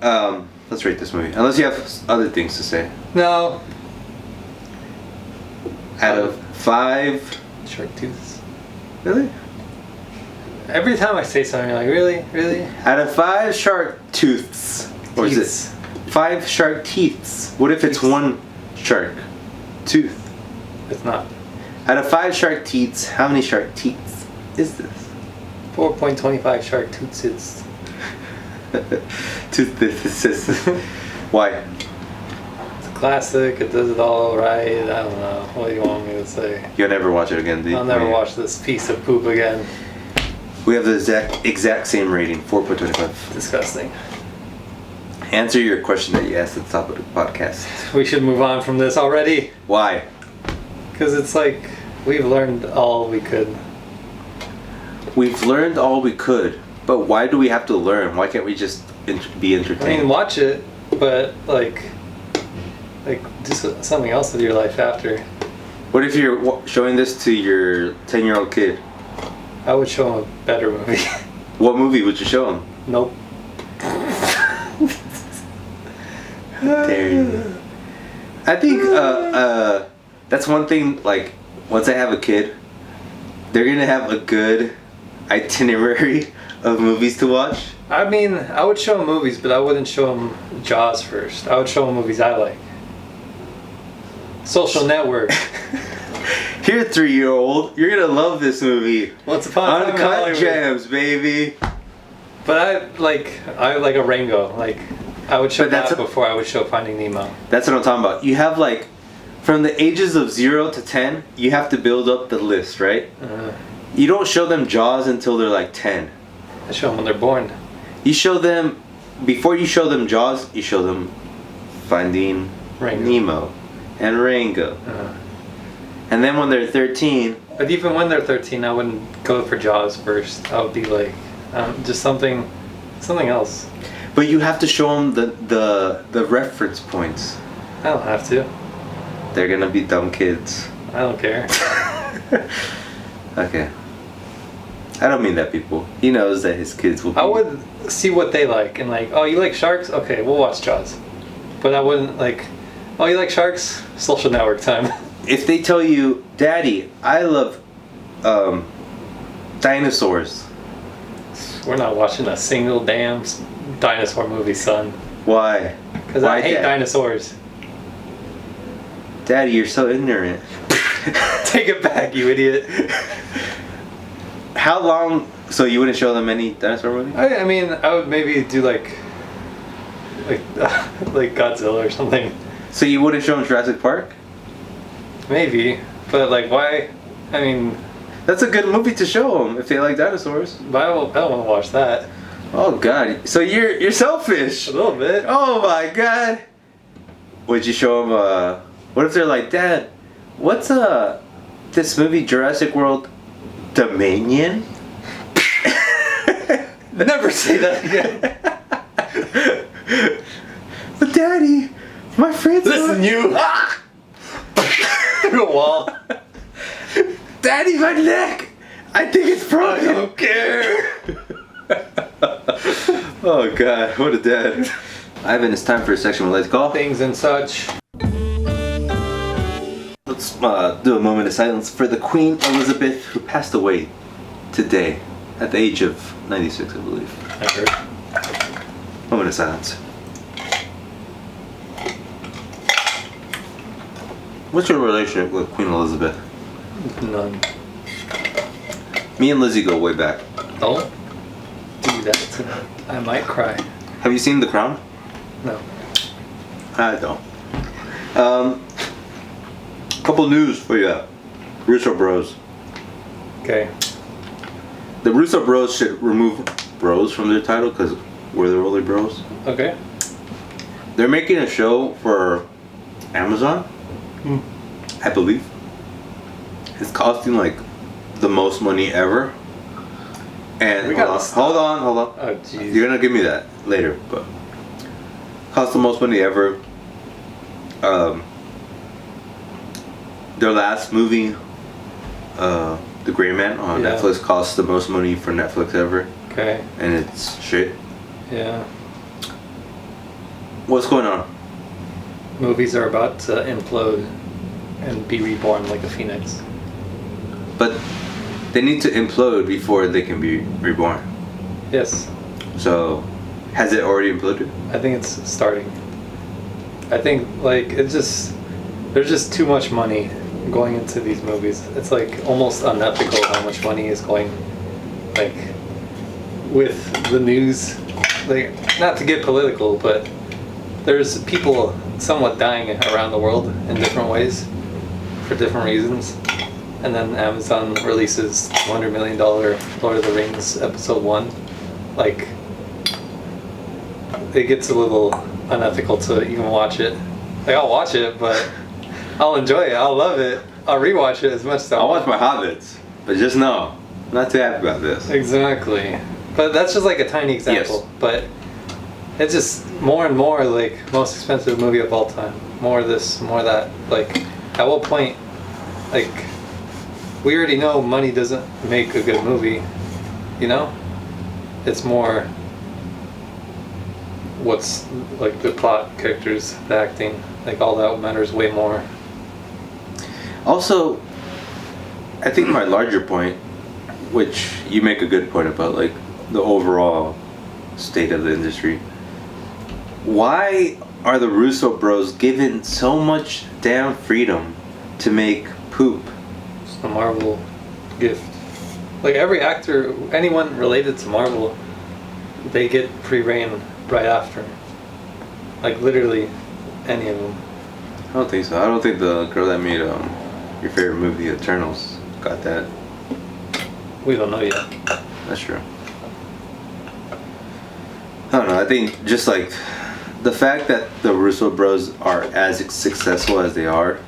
let's rate this movie. Unless you have other things to say. No. Out of 5. Shark tooths. Really? Every time I say something, you're like, really? Really? Out of 5 shark tooths. Or is it 5 shark teeths? What if it's one shark tooth? It's not. Out of 5 shark teeths, how many shark teeths is this? 4.25 shark tooths. Tooths. Why? It's a classic. It does it all right. I don't know. What do you want me to say? You'll never watch it again, do you? I'll never watch this piece of poop again. We have the exact same rating, 4.25. Disgusting. Answer your question that you asked at the top of the podcast. We should move on from this already. Why? Because it's like, we've learned all we could. We've learned all we could, but why do we have to learn? Why can't we just be entertained? I mean, watch it, but like do something else with your life after. What if you're showing this to your 10-year-old kid? I would show him a better movie. What movie would you show him? Nope. Dare you. I think that's one thing, like, once I have a kid, they're gonna have a good itinerary of movies to watch. I mean, I would show him movies, but I wouldn't show him Jaws first. I would show him movies I like. Social Network. Here, 3-year-old, you're gonna love this movie. Once Upon a Time in Uncut Hollywood. Gems, baby. But I like a Rango. Like, I would show that before I would show Finding Nemo. That's what I'm talking about. You have like, from the ages of 0 to 10, you have to build up the list, right? You don't show them Jaws until they're like 10. I show them when they're born. You show them, before you show them Jaws, you show them Finding Nemo and Rango. And then when they're 13... But even when they're 13, I wouldn't go for Jaws first. I would be like, just something else. But you have to show them the reference points. I don't have to. They're gonna be dumb kids. I don't care. Okay. I don't mean that, people. He knows that his kids will be... I would see what they like and like, oh, you like sharks? Okay, we'll watch Jaws. But I wouldn't like, Oh, you like sharks? Social Network time. If they tell you, Daddy, I love dinosaurs. We're not watching a single damn dinosaur movie, son. Why? Because I hate dinosaurs. Daddy, you're so ignorant. Take it back, you idiot. How long? So you wouldn't show them any dinosaur movie? I mean, I would maybe do like Godzilla or something. So you wouldn't show them Jurassic Park? Maybe, but like, why? I mean, that's a good movie to show them if they like dinosaurs. But I don't want to watch that. Oh God! So you're selfish. A little bit. Oh my God! Would you show them? What if they're like, Dad, what's this movie Jurassic World Dominion? Never say that again. But Daddy, my friends. Listen, you. Through a wall. Daddy, my neck. I think it's broken. I don't care. Oh God, what a dad. Ivan, it's time for a section we like to call Things and Such. Let's do a moment of silence for the Queen Elizabeth, who passed away today at the age of 96, I believe. I heard. Moment of silence. What's your relationship with Queen Elizabeth? None. Me and Lizzie go way back. Don't do that. I might cry. Have you seen The Crown? No. I don't. Couple news for you. Russo Bros. Okay. The Russo Bros should remove bros from their title because we're the only bros. Okay. They're making a show for Amazon, I believe. It's costing like the most money ever. And hold on. Oh jeez. You're gonna give me that later, but cost the most money ever. Their last movie, The Gray Man on Netflix, cost the most money for Netflix ever. Okay. And it's shit. Yeah. What's going on? Movies are about to implode and be reborn like a phoenix. But they need to implode before they can be reborn. Yes. So, has it already imploded? I think it's starting. I think like there's just too much money going into these movies. It's like almost unethical how much money is going like with the news. Like, not to get political, but there's people somewhat dying around the world in different ways for different reasons. And then Amazon releases $200 million Lord of the Rings Episode 1. Like, it gets a little unethical to even watch it. Like, I'll watch it, but I'll enjoy it. I'll love it. I'll rewatch it as much as I'll watch my Hobbits, but just know, I'm not too happy about this. Exactly. But that's just like a tiny example. Yes. But it's just more and more like most expensive movie of all time. More this, more that. Like, at what point, like, we already know money doesn't make a good movie, you know? It's more what's like the plot, characters, the acting, like all that matters way more. Also, I think my larger point, which you make a good point about, like the overall state of the industry. Why are the Russo Bros given so much damn freedom to make poop? It's the Marvel gift. Like every actor, anyone related to Marvel, they get free reign right after. Like literally, any of them. I don't think so. I don't think the girl that made your favorite movie, Eternals, got that. We don't know yet. That's true. I don't know. I think just like the fact that the Russo Bros are as successful as they are,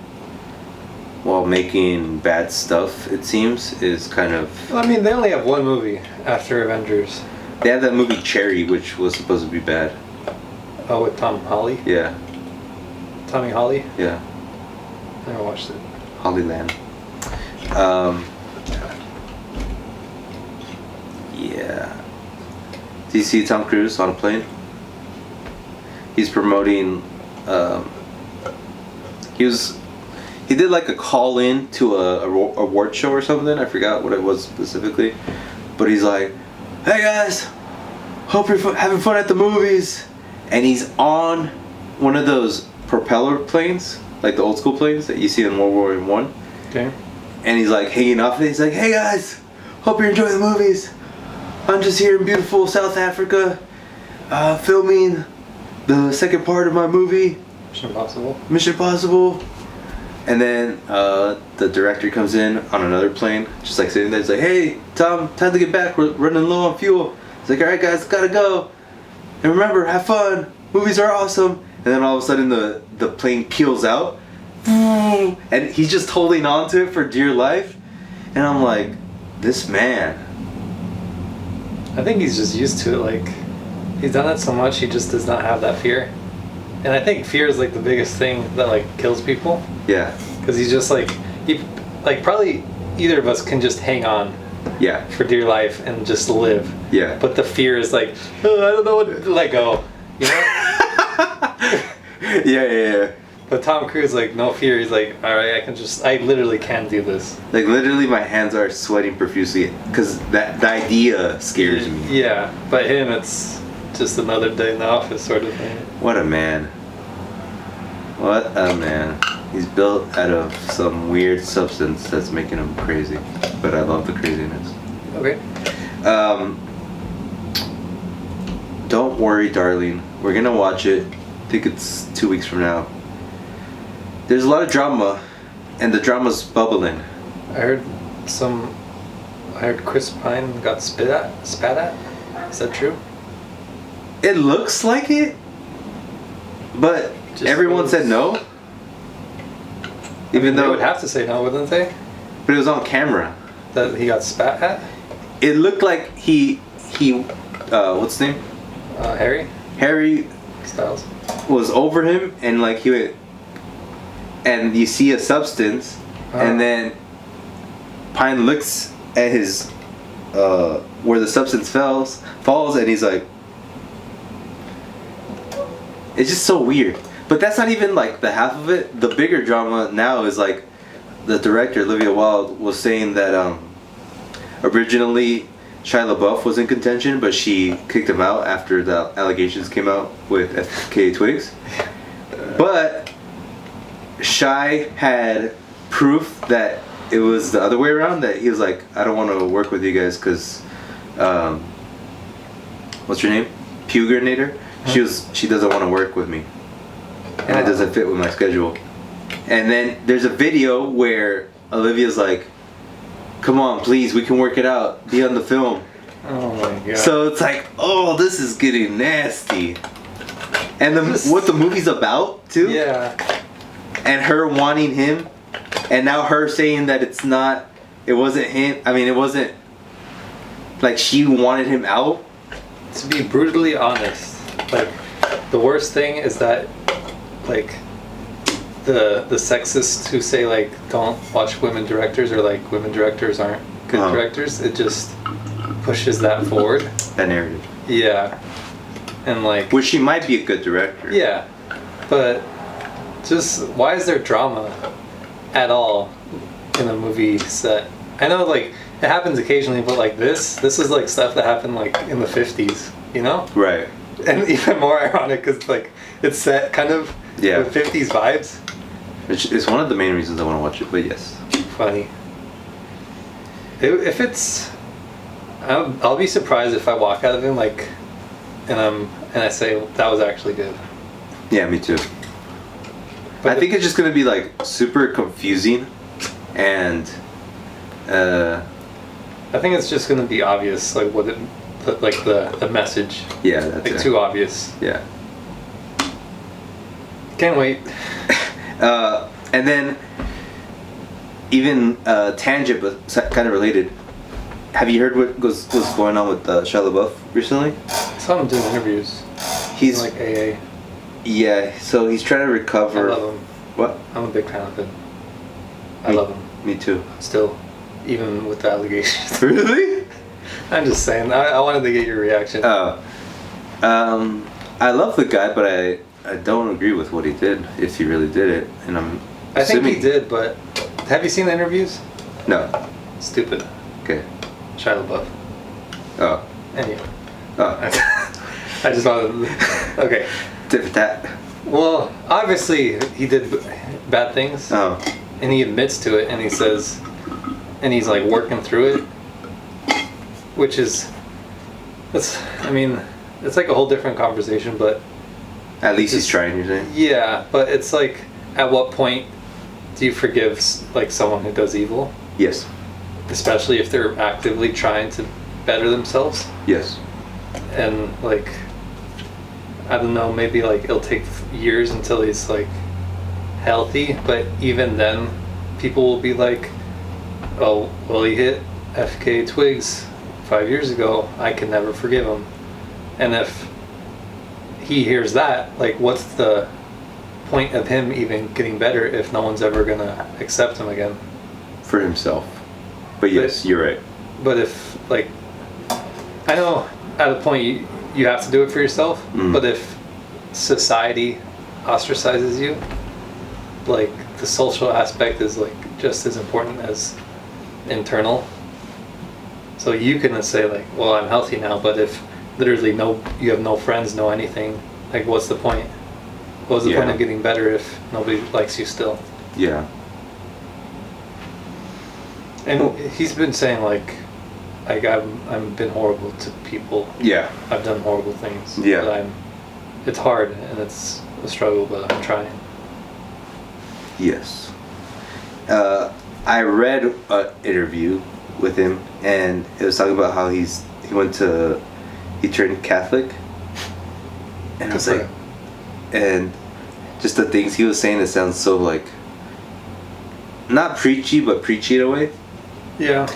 while making bad stuff, it seems, is kind of... I mean, they only have one movie after Avengers. They had that movie Cherry, which was supposed to be bad. Oh, with Tom Holly? Yeah. Tommy Holly? Yeah. Never watched it. Hollyland. Yeah. Do you see Tom Cruise on a plane? He's promoting He did like a call in to a award show or something. I forgot what it was specifically, but he's like, "Hey guys, hope you're having fun at the movies," and he's on one of those propeller planes, like the old school planes that you see in World War One. Okay. And he's like hanging off it. He's like, "Hey guys, hope you're enjoying the movies. I'm just here in beautiful South Africa, filming the second part of my movie, Mission Impossible. Mission Impossible." And then the director comes in on another plane, just like sitting there. He's like, "Hey, Tom, time to get back. We're running low on fuel." He's like, "All right, guys, gotta go. And remember, have fun. Movies are awesome." And then all of a sudden, the plane peels out, and he's just holding on to it for dear life. And I'm like, this man. I think he's just used to it. Like, he's done it so much, he just does not have that fear. And I think fear is like the biggest thing that like kills people. Yeah. Because he's just like, probably either of us can just hang on. Yeah. For dear life and just live. Yeah. But the fear is like, oh, I don't know what to let go. You know? Yeah. But Tom Cruise, like, no fear. He's like, all right, I literally can do this. Like, literally, my hands are sweating profusely because the idea scares me. Yeah, but him, it's just another day in the office sort of thing. What a man. What a man. He's built out of some weird substance that's making him crazy. But I love the craziness. Okay. Don't worry, darling. We're gonna watch it. I think it's 2 weeks from now. There's a lot of drama, and the drama's bubbling. I heard Chris Pine got spat at. Is that true? It looks like it, but Just everyone said no. Even They though would have to say no, wouldn't they? but it was on camera. That he got spat at? It looked like he what's his name? Harry Styles. was over him, and like he went, and you see a substance, and then Pine looks at his where the substance falls, and he's like, it's just so weird. But that's not even like the half of it. The bigger drama now is like the director Olivia Wilde was saying that originally Shia LaBeouf was in contention, but she kicked him out after the allegations came out with FKA Twigs. But Shia had proof that it was the other way around, that he was like, I don't want to work with you guys because what's her name? Puganator. She doesn't want to work with me, and it doesn't fit with my schedule. And then there's a video where Olivia's like, come on, please, we can work it out. Be on the film. Oh my god. So it's like, oh, this is getting nasty. And what the movie's about, too? Yeah. And her wanting him, and now her saying that it wasn't him. I mean, it wasn't, like, she wanted him out. To be brutally honest, like, the worst thing is that, like, the sexists who say, like, don't watch women directors, or like women directors aren't good directors, it just pushes that forward. That narrative. Yeah. And like, which she might be a good director. Yeah. But just, why is there drama at all in a movie set? I know, like, it happens occasionally, but like this is like stuff that happened like in the 50s, you know? Right. And even more ironic because like it's set kind of with 50s vibes. Which is one of the main reasons I want to watch it, but yes. Funny. If it's, I'll be surprised if I walk out of it like, and I say that was actually good. Yeah, me too. But I think it's just gonna be like super confusing, and I think it's just gonna be obvious, like what it, like the message. Yeah, that's like it. too obvious. Yeah. Can't wait. And then, even tangent, but kind of related. Have you heard what's going on with Shia LaBeouf recently? I saw him doing interviews. He's like AA. Yeah, so he's trying to recover. I love him. What? I'm a big fan of him. I love him. Me too. Still, even with the allegations. Really? I'm just saying. I wanted to get your reaction. Oh. I love the guy, but I don't agree with what he did, if he really did it, and I think he did, but have you seen the interviews? No. Stupid. Okay. Shia LaBeouf. Oh. Anyway. Oh. I just wanted to... Okay. Tip for tat. Well, obviously he did bad things. Oh. And he admits to it, and he says... And he's like working through it. Which is... It's like a whole different conversation, but... At least he's trying, you're saying? Yeah, but it's like, at what point do you forgive like someone who does evil? Yes. Especially if they're actively trying to better themselves. Yes. And like, I don't know, maybe like it'll take years until he's like healthy, but even then people will be like, oh, well, he hit FK Twigs 5 years ago, I can never forgive him. And if he hears that, like, what's the point of him even getting better if no one's ever gonna accept him again? For himself. But yes, you're right. But if, like, I know at a point you have to do it for yourself, but if society ostracizes you, like, the social aspect is like just as important as internal. So you can say like, well, I'm healthy now, but if literally you have no friends, no anything, like, what's the point? What's the point of getting better if nobody likes you still? Yeah. And he's been saying like I've been horrible to people. Yeah. I've done horrible things. Yeah. But it's hard and it's a struggle, but I'm trying. Yes. I read an interview with him, and it was talking about how he turned Catholic, and I was like, and just the things he was saying, it sounds so like, not preachy, but preachy in a way. Yeah.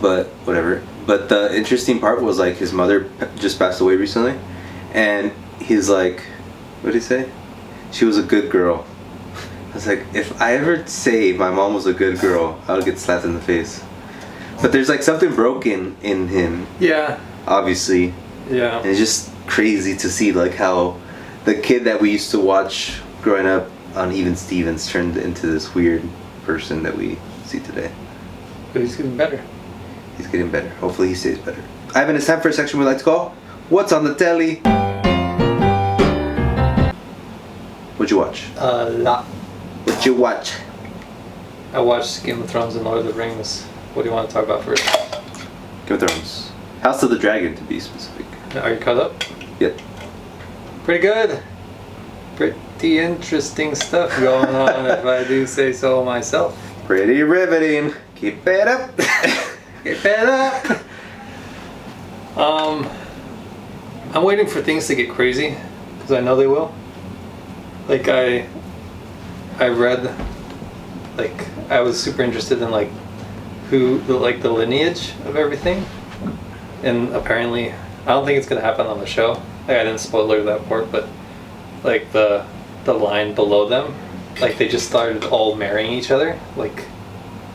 But whatever. But the interesting part was like his mother just passed away recently, and he's like, what did he say? She was a good girl. I was like, if I ever say my mom was a good girl, I would get slapped in the face. But there's like something broken in him. Yeah. Obviously. Yeah. And it's just crazy to see like how the kid that we used to watch growing up on Even Stevens turned into this weird person that we see today. But he's getting better. He's getting better. Hopefully he stays better. Ivan, it's time for a section we like to call What's on the Telly? What'd you watch? A lot. What'd you watch? I watched Game of Thrones and Lord of the Rings. What do you want to talk about first? Game of Thrones. House of the Dragon, to be specific. Are you caught up? Yep. Pretty good. Pretty interesting stuff going on, if I do say so myself. Pretty riveting. Keep it up. Keep it up. I'm waiting for things to get crazy, because I know they will. Like I read, like, I was super interested in like the lineage of everything, and apparently I don't think it's gonna happen on the show. Like, I didn't spoiler that part, but like the line below them, like they just started all marrying each other, like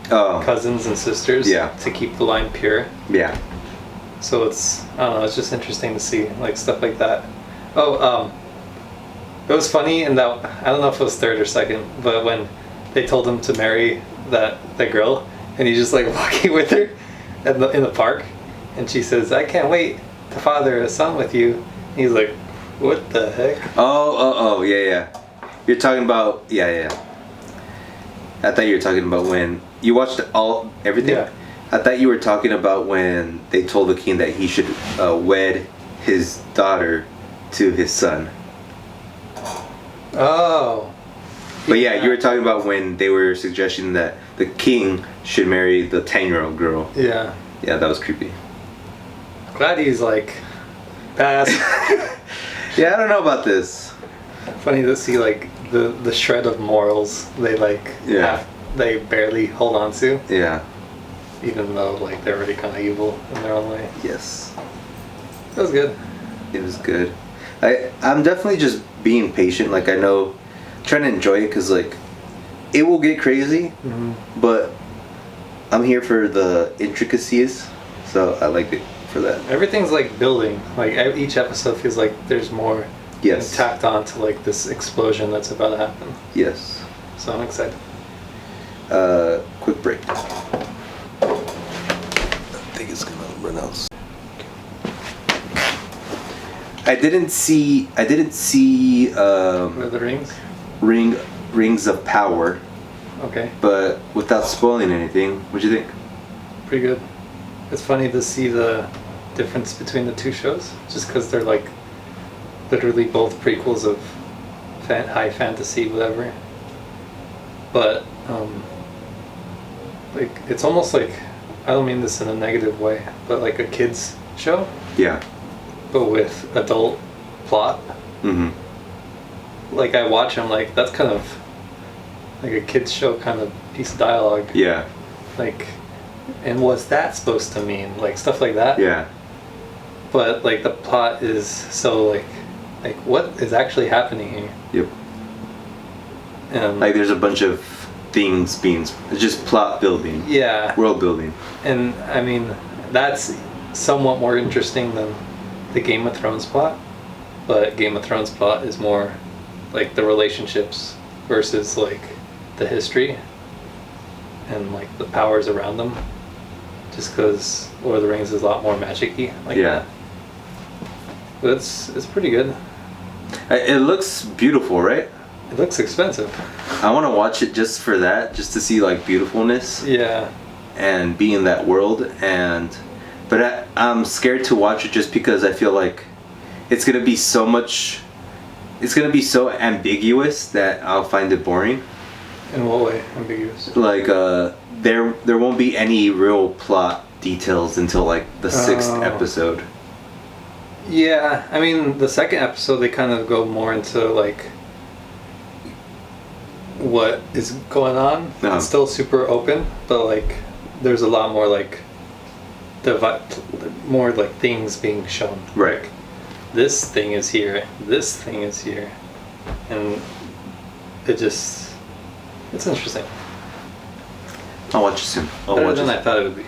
cousins and sisters, to keep the line pure. Yeah. So it's, I don't know, it's just interesting to see like stuff like that. It was funny in that, I don't know if it was third or second, but when they told him to marry that girl, and he's just like walking with her in the park, and she says, "I can't wait to father a son with you." And he's like, "What the heck?" Oh, yeah. You're talking about, yeah. I thought you were talking about when you watched everything. Yeah. I thought you were talking about when they told the king that he should wed his daughter to his son. Oh. But yeah, you were talking about when they were suggesting that the king should marry the 10-year-old girl. Yeah. Yeah, that was creepy. Glad he's like, pass. Yeah, I don't know about this. Funny to see like the shred of morals they like they barely hold on to. Yeah. Even though like they're already kind of evil in their own way. Yes. It was good. It was good. I'm definitely just being patient. Like, I know, trying to enjoy it, because like it will get crazy, but I'm here for the intricacies, so I like it for that. Everything's like building. Like each episode feels like there's more Yes. And tacked on to like this explosion that's about to happen. Yes. So I'm excited. Quick break. I think it's gonna run out. I didn't see. Lord of the Rings. Rings of Power, Okay. but without spoiling anything, what'd you think? Pretty good. It's funny to see the difference between the two shows, just because they're like literally both prequels of high fantasy, whatever. But like it's almost like, I don't mean this in a negative way, but like a kids show, Yeah. but with adult plot. Mm-hmm. Like I watch them, like that's kind of like a kids show kind of piece of dialogue. Yeah. Like, and what's that supposed to mean? Like stuff like that. Yeah. But like the plot is so like what is actually happening here? Yep. And Like there's a bunch of things being, it's just plot building. yeah. World building. And I mean that's somewhat more interesting than the Game of Thrones plot. But Game of Thrones plot is more like the relationships versus like the history and like the powers around them. Just because Lord of the Rings is a lot more magic-y like Yeah. that. But it's pretty good. It looks beautiful, right? It looks expensive. I want to watch it just for that, just to see like beautifulness Yeah. and be in that world. But I'm scared to watch it just because I feel like it's gonna be so much. It's gonna be so ambiguous that I'll find it boring. In what way? Ambiguous. Like there won't be any real plot details until like the 6th Oh. episode. Yeah, I mean the second episode they kind of go more into like what is going on. Uh-huh. It's still super open, but like there's a lot more like more like things being shown. Right. Like, this thing is here. This thing is here, and it's interesting. I'll watch it soon. I'll Better watch than it. I thought it would be.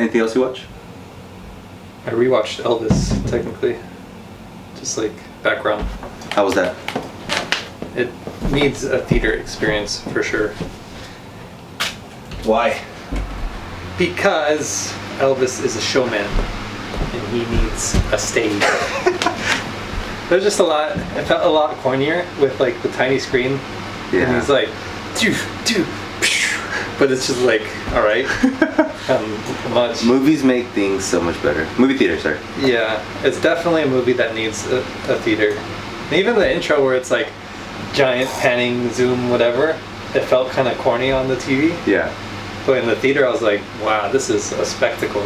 Anything else you watch? I rewatched Elvis technically, just like background. How was that? It needs a theater experience for sure. Why? Because Elvis is a showman and he needs a stage. There's just a lot, it felt a lot cornier with like the tiny screen. Yeah. And he's like, but it's just like, alright. Much. Movies make things so much better. Movie theater, sorry. Yeah, it's definitely a movie that needs a theater. And even the intro where it's like giant panning, zoom, whatever, it felt kind of corny on the TV. Yeah. But in the theater, I was like, wow, this is a spectacle.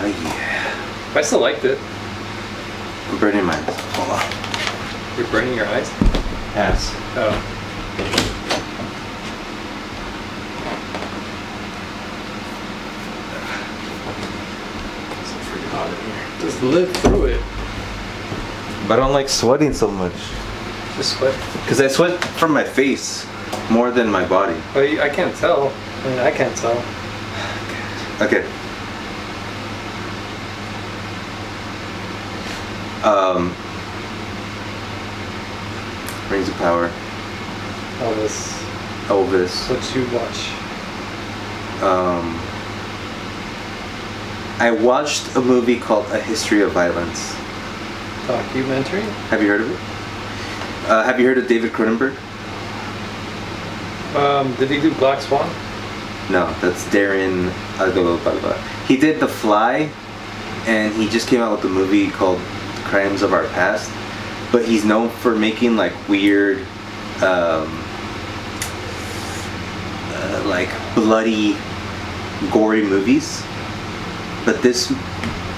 Oh yeah. But I still liked it. I'm burning mine. Hold on. You're burning your eyes? Ass. Oh. It's freaking hot in here. Just live through it. But I don't like sweating so much. Just sweat. Because I sweat from my face more than my body. But I can't tell. I mean, I can't tell. Okay. Rings of Power. Elvis. What you watch? I watched a movie called A History of Violence. Documentary? Have you heard of it? Have you heard of David Cronenberg? Did he do Black Swan? No, that's Darren. He did The Fly, and he just came out with a movie called Crimes of Our Past. But he's known for making like weird, like bloody, gory movies. But this,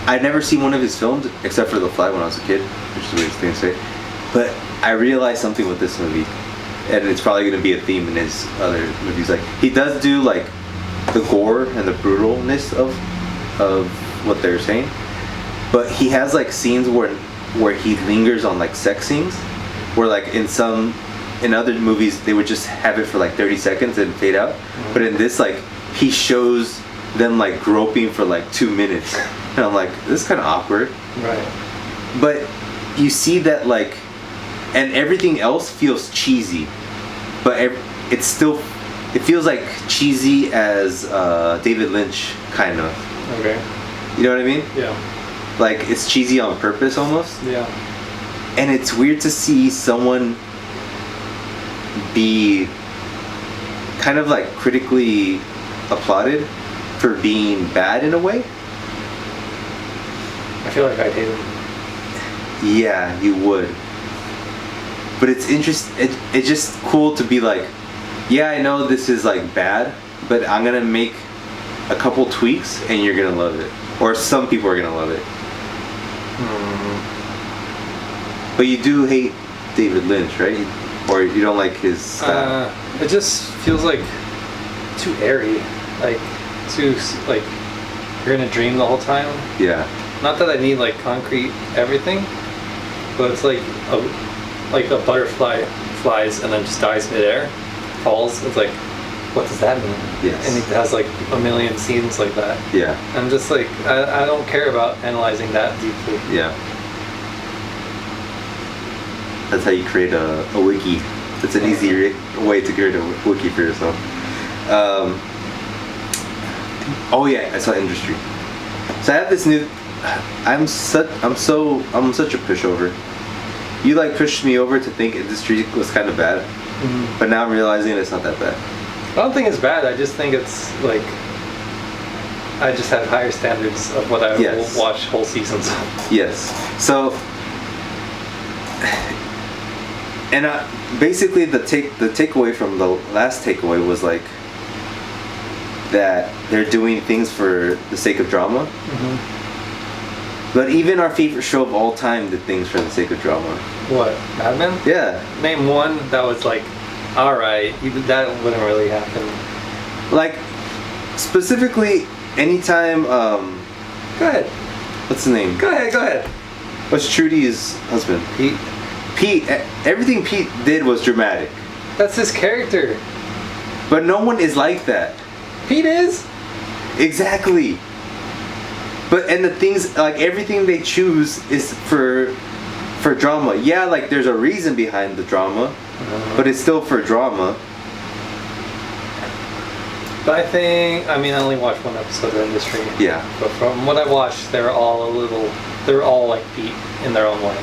I'd never seen one of his films except for The Fly when I was a kid, which is the weirdest thing to say. But I realized something with this movie, and it's probably going to be a theme in his other movies. Like he does do like the gore and the brutalness of what they're saying, but he has like scenes where he lingers on like sex scenes, where like in other movies they would just have it for like 30 seconds and fade out, but in this like he shows them like groping for like 2 minutes, and I'm like, this is kind of awkward. Right. but you see that like, and everything else feels cheesy, but it's still, it feels like cheesy as David Lynch kind of. Okay. You know what I mean? Yeah. Like it's cheesy on purpose almost. Yeah. And it's weird to see someone be kind of like critically applauded for being bad in a way. I feel like I'd hate him. Yeah, you would. But it's it's just cool to be like, yeah, I know this is like bad, but I'm gonna make a couple tweaks and you're gonna love it. Or some people are gonna love it. But you do hate David Lynch, right? Or you don't like his style? It just feels like too airy. Like, too, like, you're in a dream the whole time. Yeah. Not that I need, like, concrete everything, but it's like a butterfly flies and then just dies midair, falls. It's like, what does that mean? Yes. And it has, like, a million scenes like that. Yeah. I'm just like, I don't care about analyzing that deeply. Yeah. That's how you create a wiki. It's an easy way to create a wiki for yourself. Oh yeah, I saw Industry. So I have this new. I'm such a pushover. You like pushed me over to think Industry was kind of bad, but now I'm realizing it's not that bad. I don't think it's bad. I just think it's like, I just have higher standards of what I will watch whole seasons of. Yes. So, and basically the takeaway from the last takeaway was like that they're doing things for the sake of drama. But even our favorite show of all time did things for the sake of drama. What, Mad Men? Yeah. Name one that was like, all right, that wouldn't really happen. Like, specifically, anytime. Go ahead. What's the name? Go ahead. What's Trudy's husband? Pete. Everything Pete did was dramatic. That's his character. But no one is like that. Pete is? Exactly. And the things, like everything they choose is for drama. Yeah, like there's a reason behind the drama, but it's still for drama. But I mean, I only watched one episode of Industry. Yeah. But from what I watched, they were all like Pete in their own way.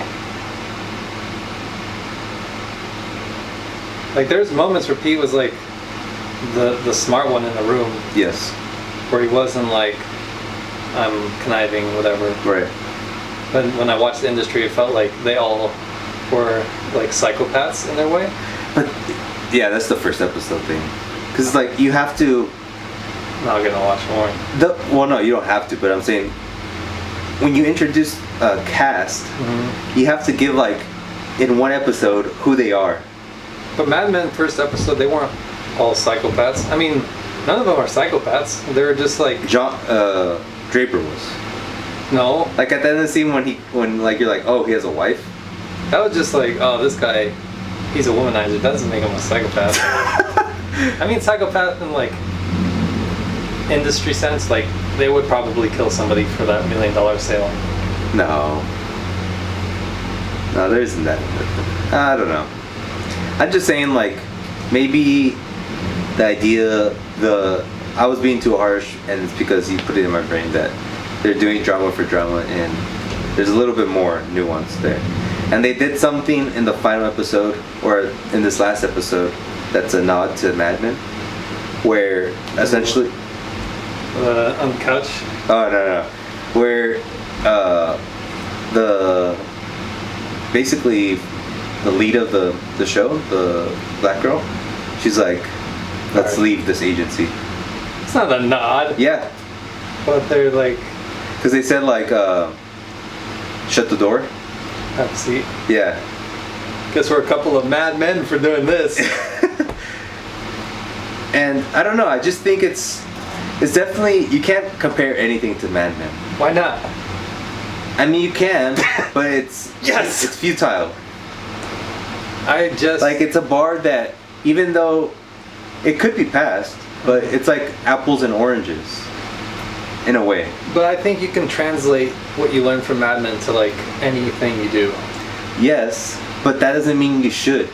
Like there's moments where Pete was like the smart one in the room. Yes. Where he wasn't like, I'm conniving, whatever. Right. But when I watched the Industry, it felt like they all were like psychopaths in their way. But yeah, that's the first episode thing. Because it's like you have to. I'm not gonna watch more. Well, no, you don't have to. But I'm saying when you introduce a cast, you have to give like in one episode who they are. But Mad Men first episode, they weren't all psychopaths. I mean, none of them are psychopaths. They were just like Draper was. No. Like at the end of the scene when like you're like, oh, he has a wife. That was just like, oh, this guy, he's a womanizer. That doesn't make him a psychopath. I mean, psychopath in like industry sense, like they would probably kill somebody for that $1 million sale. No, there isn't that. I don't know. I'm just saying, like, maybe the idea, I was being too harsh, and it's because you put it in my brain that they're doing drama for drama, and there's a little bit more nuance there. And they did something in the final episode, or in this last episode, that's a nod to Mad Men, where essentially... on the couch? Oh, no. Where basically the lead of the show, the black girl, she's like, let's leave this agency. It's not a nod. Yeah. But they're like... Because they said like, shut the door. Have a seat. Yeah. Guess we're a couple of mad men for doing this. And I don't know, I just think it's definitely, you can't compare anything to Mad Men. Why not? I mean, you can, but it's yes, it's futile. I just like, it's a bar that, even though it could be passed, but it's like apples and oranges. in a way. But I think you can translate what you learn from Mad Men to like anything you do. Yes, but that doesn't mean you should.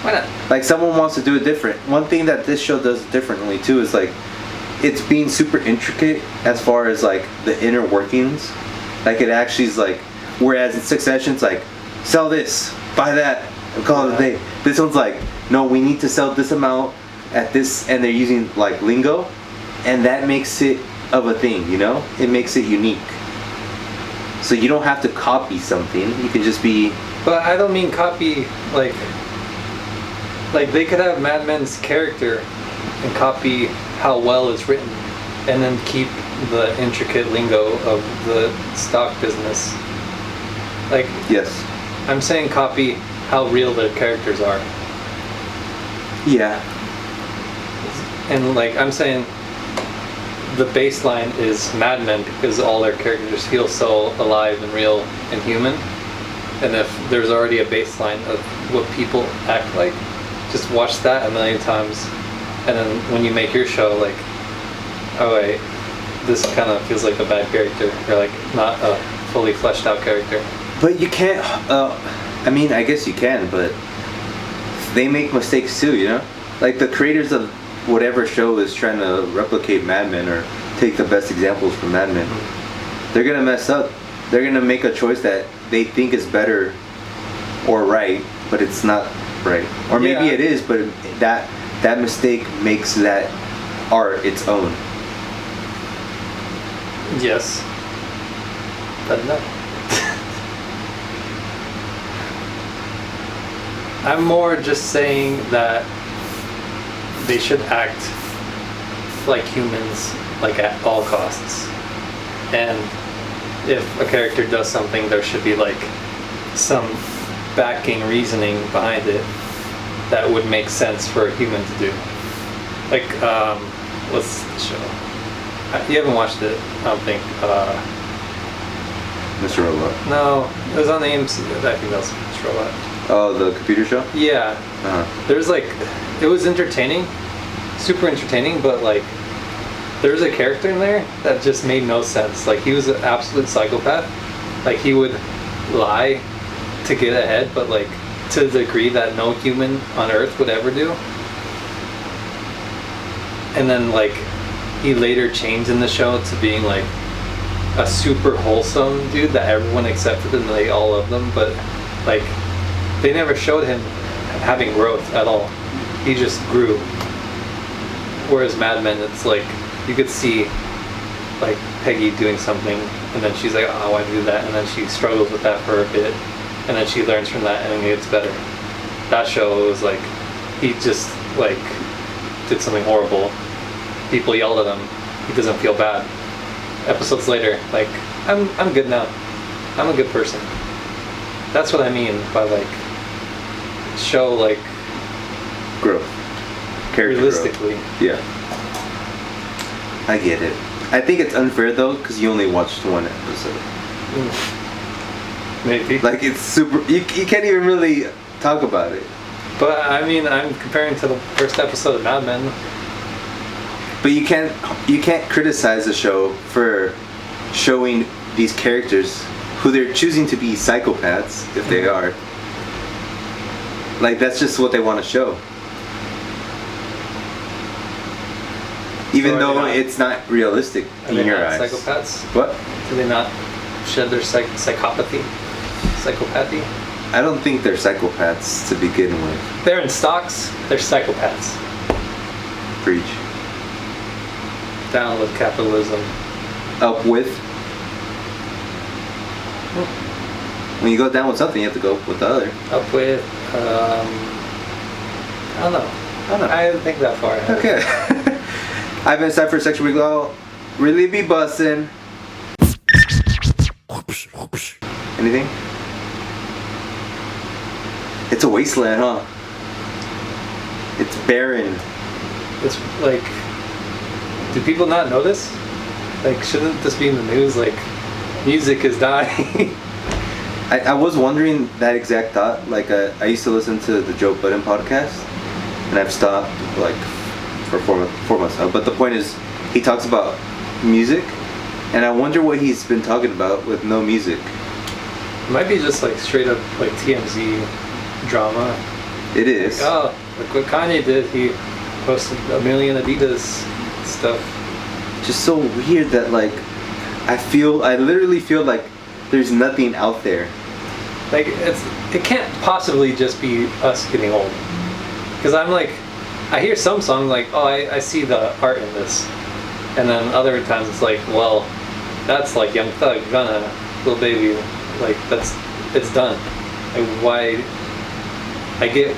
Why not? Like someone wants to do it different. One thing that this show does differently too is like it's being super intricate as far as like the inner workings. Like it actually is like, whereas in Succession it's like, sell this, buy that, and call it a day. This one's like, no, we need to sell this amount at this, and they're using like lingo, and that makes it of a thing, you know? It makes it unique. So you don't have to copy something. You can just be. But I don't mean copy like they could have Mad Men's character and copy how well it's written, and then keep the intricate lingo of the stock business. Like, Yes. I'm saying copy how real their characters are. Yeah. And like I'm saying the baseline is Mad Men because all their characters feel so alive and real and human. And if there's already a baseline of what people act like, just watch that a million times. And then when you make your show, like, oh wait, this kind of feels like a bad character, or like not a fully fleshed out character. But you can't. I mean, I guess you can, but they make mistakes too, you know? Like the creators of whatever show is trying to replicate Mad Men or take the best examples from Mad Men. They're gonna mess up. They're gonna make a choice that they think is better or right, but it's not right. Or maybe it is, but that mistake makes that art its own. Yes. But no. I'm more just saying that they should act like humans, like at all costs. And if a character does something, there should be like some backing reasoning behind it that would make sense for a human to do. Like, what's the show? You haven't watched it, I don't think. Mr. Robot. No, it was on the AMC. I think that was Mr. Robot. Oh, the computer show? Yeah. Uh-huh. There's like, it was entertaining, super entertaining, but like, there was a character in there that just made no sense. Like, he was an absolute psychopath. Like, he would lie to get ahead, but like, to the degree that no human on Earth would ever do. And then like, he later changed in the show to being like a super wholesome dude that everyone accepted and they all loved him, but like, they never showed him having growth at all. He just grew. Whereas Mad Men, it's like, you could see like Peggy doing something and then she's like, oh, I want to do that, and then she struggles with that for a bit and then she learns from that and it gets better. That show was like, he just like did something horrible. People yelled at him. He doesn't feel bad. Episodes later, like, I'm good now. I'm a good person. That's what I mean by like, show like Growth. Character realistically. growth. Yeah. I get it. I think it's unfair though, because you only watched one episode. Maybe. Like, it's super. You can't even really talk about it. But I mean, I'm comparing to the first episode of Mad Men. But you can't criticize the show for showing these characters who they're choosing to be psychopaths, if they are. Like, that's just what they want to show. Even though it's not realistic in your eyes. Psychopaths? What? Do they not shed their psychopathy? Psychopathy? I don't think they're psychopaths to begin with. They're in stocks. They're psychopaths. Preach. Down with capitalism. Up with? When you go down with something, you have to go with the other. Up with, I don't know. I didn't think that far ahead. Okay. I've been Cypher Section Week. Really be bussin'. Anything? It's a wasteland, huh? It's barren. It's like, do people not know this? Like, shouldn't this be in the news? Like, music is dying. I was wondering that exact thought. Like, I used to listen to the Joe Budden podcast, and I've stopped like for four months now. But the point is, he talks about music And I wonder what he's been talking about with no music. It might be just like straight up like TMZ drama. It is. Like, oh, look what Kanye did. He posted 1 million Adidas stuff. Just so weird that like I literally feel like there's nothing out there. Like it can't possibly just be us getting old. Because I'm like, I hear some songs like, oh, I see the art in this, and then other times it's like, well, that's like Young Thug, Gunna, Lil Baby, like it's done. Like why? I get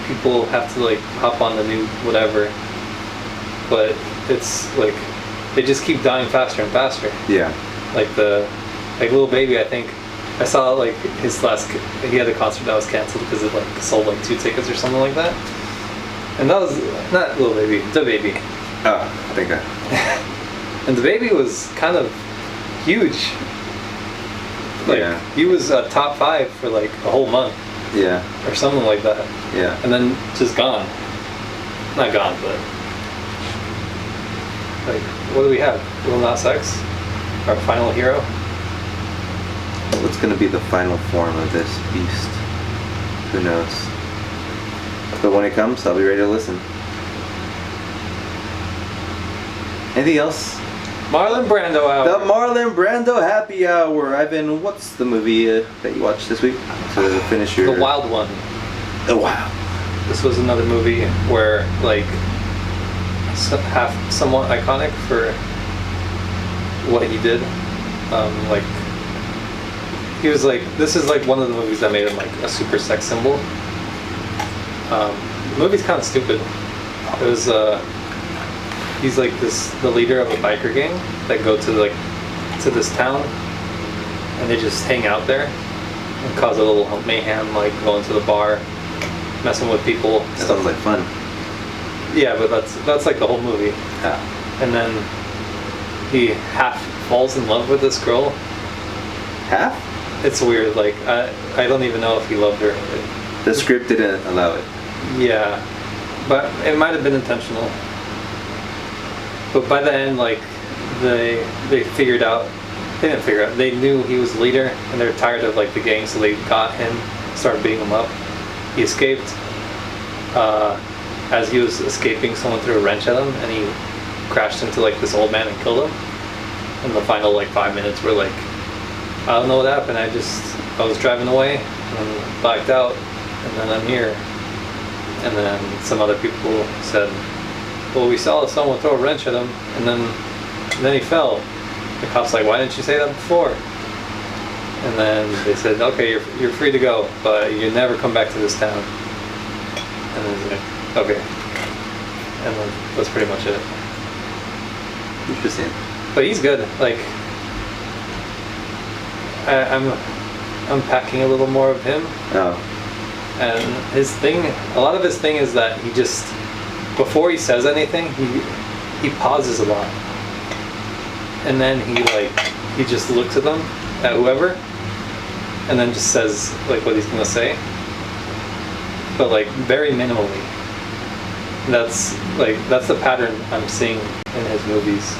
people have to like hop on the new whatever, but it's like they just keep dying faster and faster. Yeah. Like Lil Baby, I think I saw like his he had a concert that was canceled because it like sold like 2 tickets or something like that. And that was not Lil Baby, The Baby. Oh, I think that. And The Baby was kind of huge. Like Yeah. he was top 5 for like a whole month. Yeah. Or something like that. Yeah. And then just gone. Not gone, but like what do we have? Lil Nas X? Our final hero? What's gonna be the final form of this beast? Who knows? But when it comes, I'll be ready to listen. Anything else? Marlon Brando hour. The Marlon Brando Happy Hour. Ivan, what's the movie that you watched this week to finish your... The Wild One. The Wild. This was another movie where like somewhat iconic for what he did. Like he was like, this is like one of the movies that made him like a super sex symbol. The movie's kind of stupid. It was he's like the leader of a biker gang that go to this town, and they just hang out there and cause a little mayhem, like going to the bar, messing with people. That sounds like fun. Yeah, but that's like the whole movie. Yeah. And then he half falls in love with this girl. Half? It's weird. Like I don't even know if he loved her. The script didn't allow it. Yeah, but it might have been intentional. But by the end, like they figured out. They didn't figure out. They knew he was the leader, and they're tired of like the gang, so they got him, started beating him up. He escaped. As he was escaping, someone threw a wrench at him, and he crashed into like this old man and killed him. And the final like 5 minutes were like, I don't know what happened. I was driving away and blacked out, and then I'm here. And then some other people said, well, we saw someone throw a wrench at him, and then he fell. The cop's like, why didn't you say that before? And then they said, okay, you're free to go, but you never come back to this town. And then he's like, okay. And then that's pretty much it. Interesting. But he's good. Like, I'm unpacking a little more of him. Oh. And a lot of his thing is that he just, before he says anything, he pauses a lot. And then he just looks at them, at whoever, and then just says like what he's gonna say. But like very minimally. That's the pattern I'm seeing in his movies.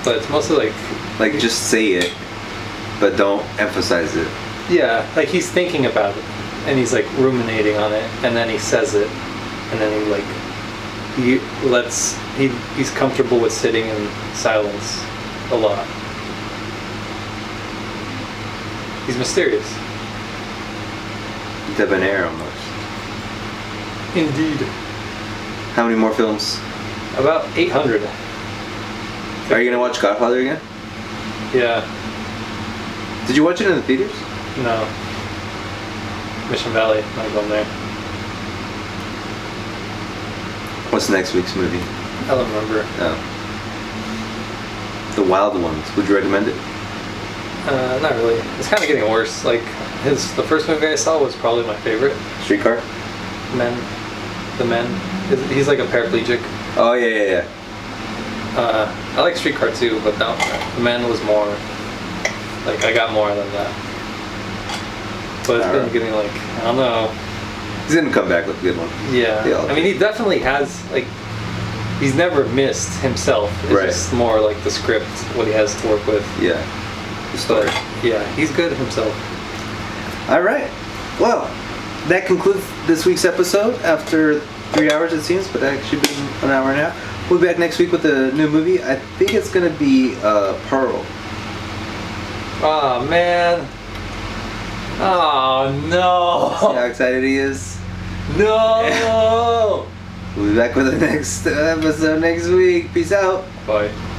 But it's mostly like just say it, but don't emphasize it. Yeah, like he's thinking about it, and he's like ruminating on it, and then he says it, and then he's comfortable with sitting in silence a lot. He's mysterious. Debonair almost. Indeed. How many more films? About 800. Are you gonna watch Godfather again? Yeah. Did you watch it in the theaters? No. Mission Valley, not going there. What's next week's movie? I don't remember. Oh. The Wild Ones. Would you recommend it? Not really. It's kind of getting worse. Like the first movie I saw was probably my favorite. Streetcar? The Men. He's like a paraplegic. Oh yeah. I like Streetcar too, but no, The Men was more. Like I got more out of that. But it's been getting like, I don't know. He's gonna come back with a good one. Yeah. Yeah, I mean, he definitely has like he's never missed himself. It's Right. just more like the script, what he has to work with. Yeah. The story. But yeah, he's good himself. All right. Well, that concludes this week's episode. After 3 hours, it seems, but actually been an hour and a half. We'll be back next week with a new movie. I think it's gonna be Pearl. Oh man. Oh See how no. excited he is. No. We'll be back with the next episode next week. Peace out. Bye.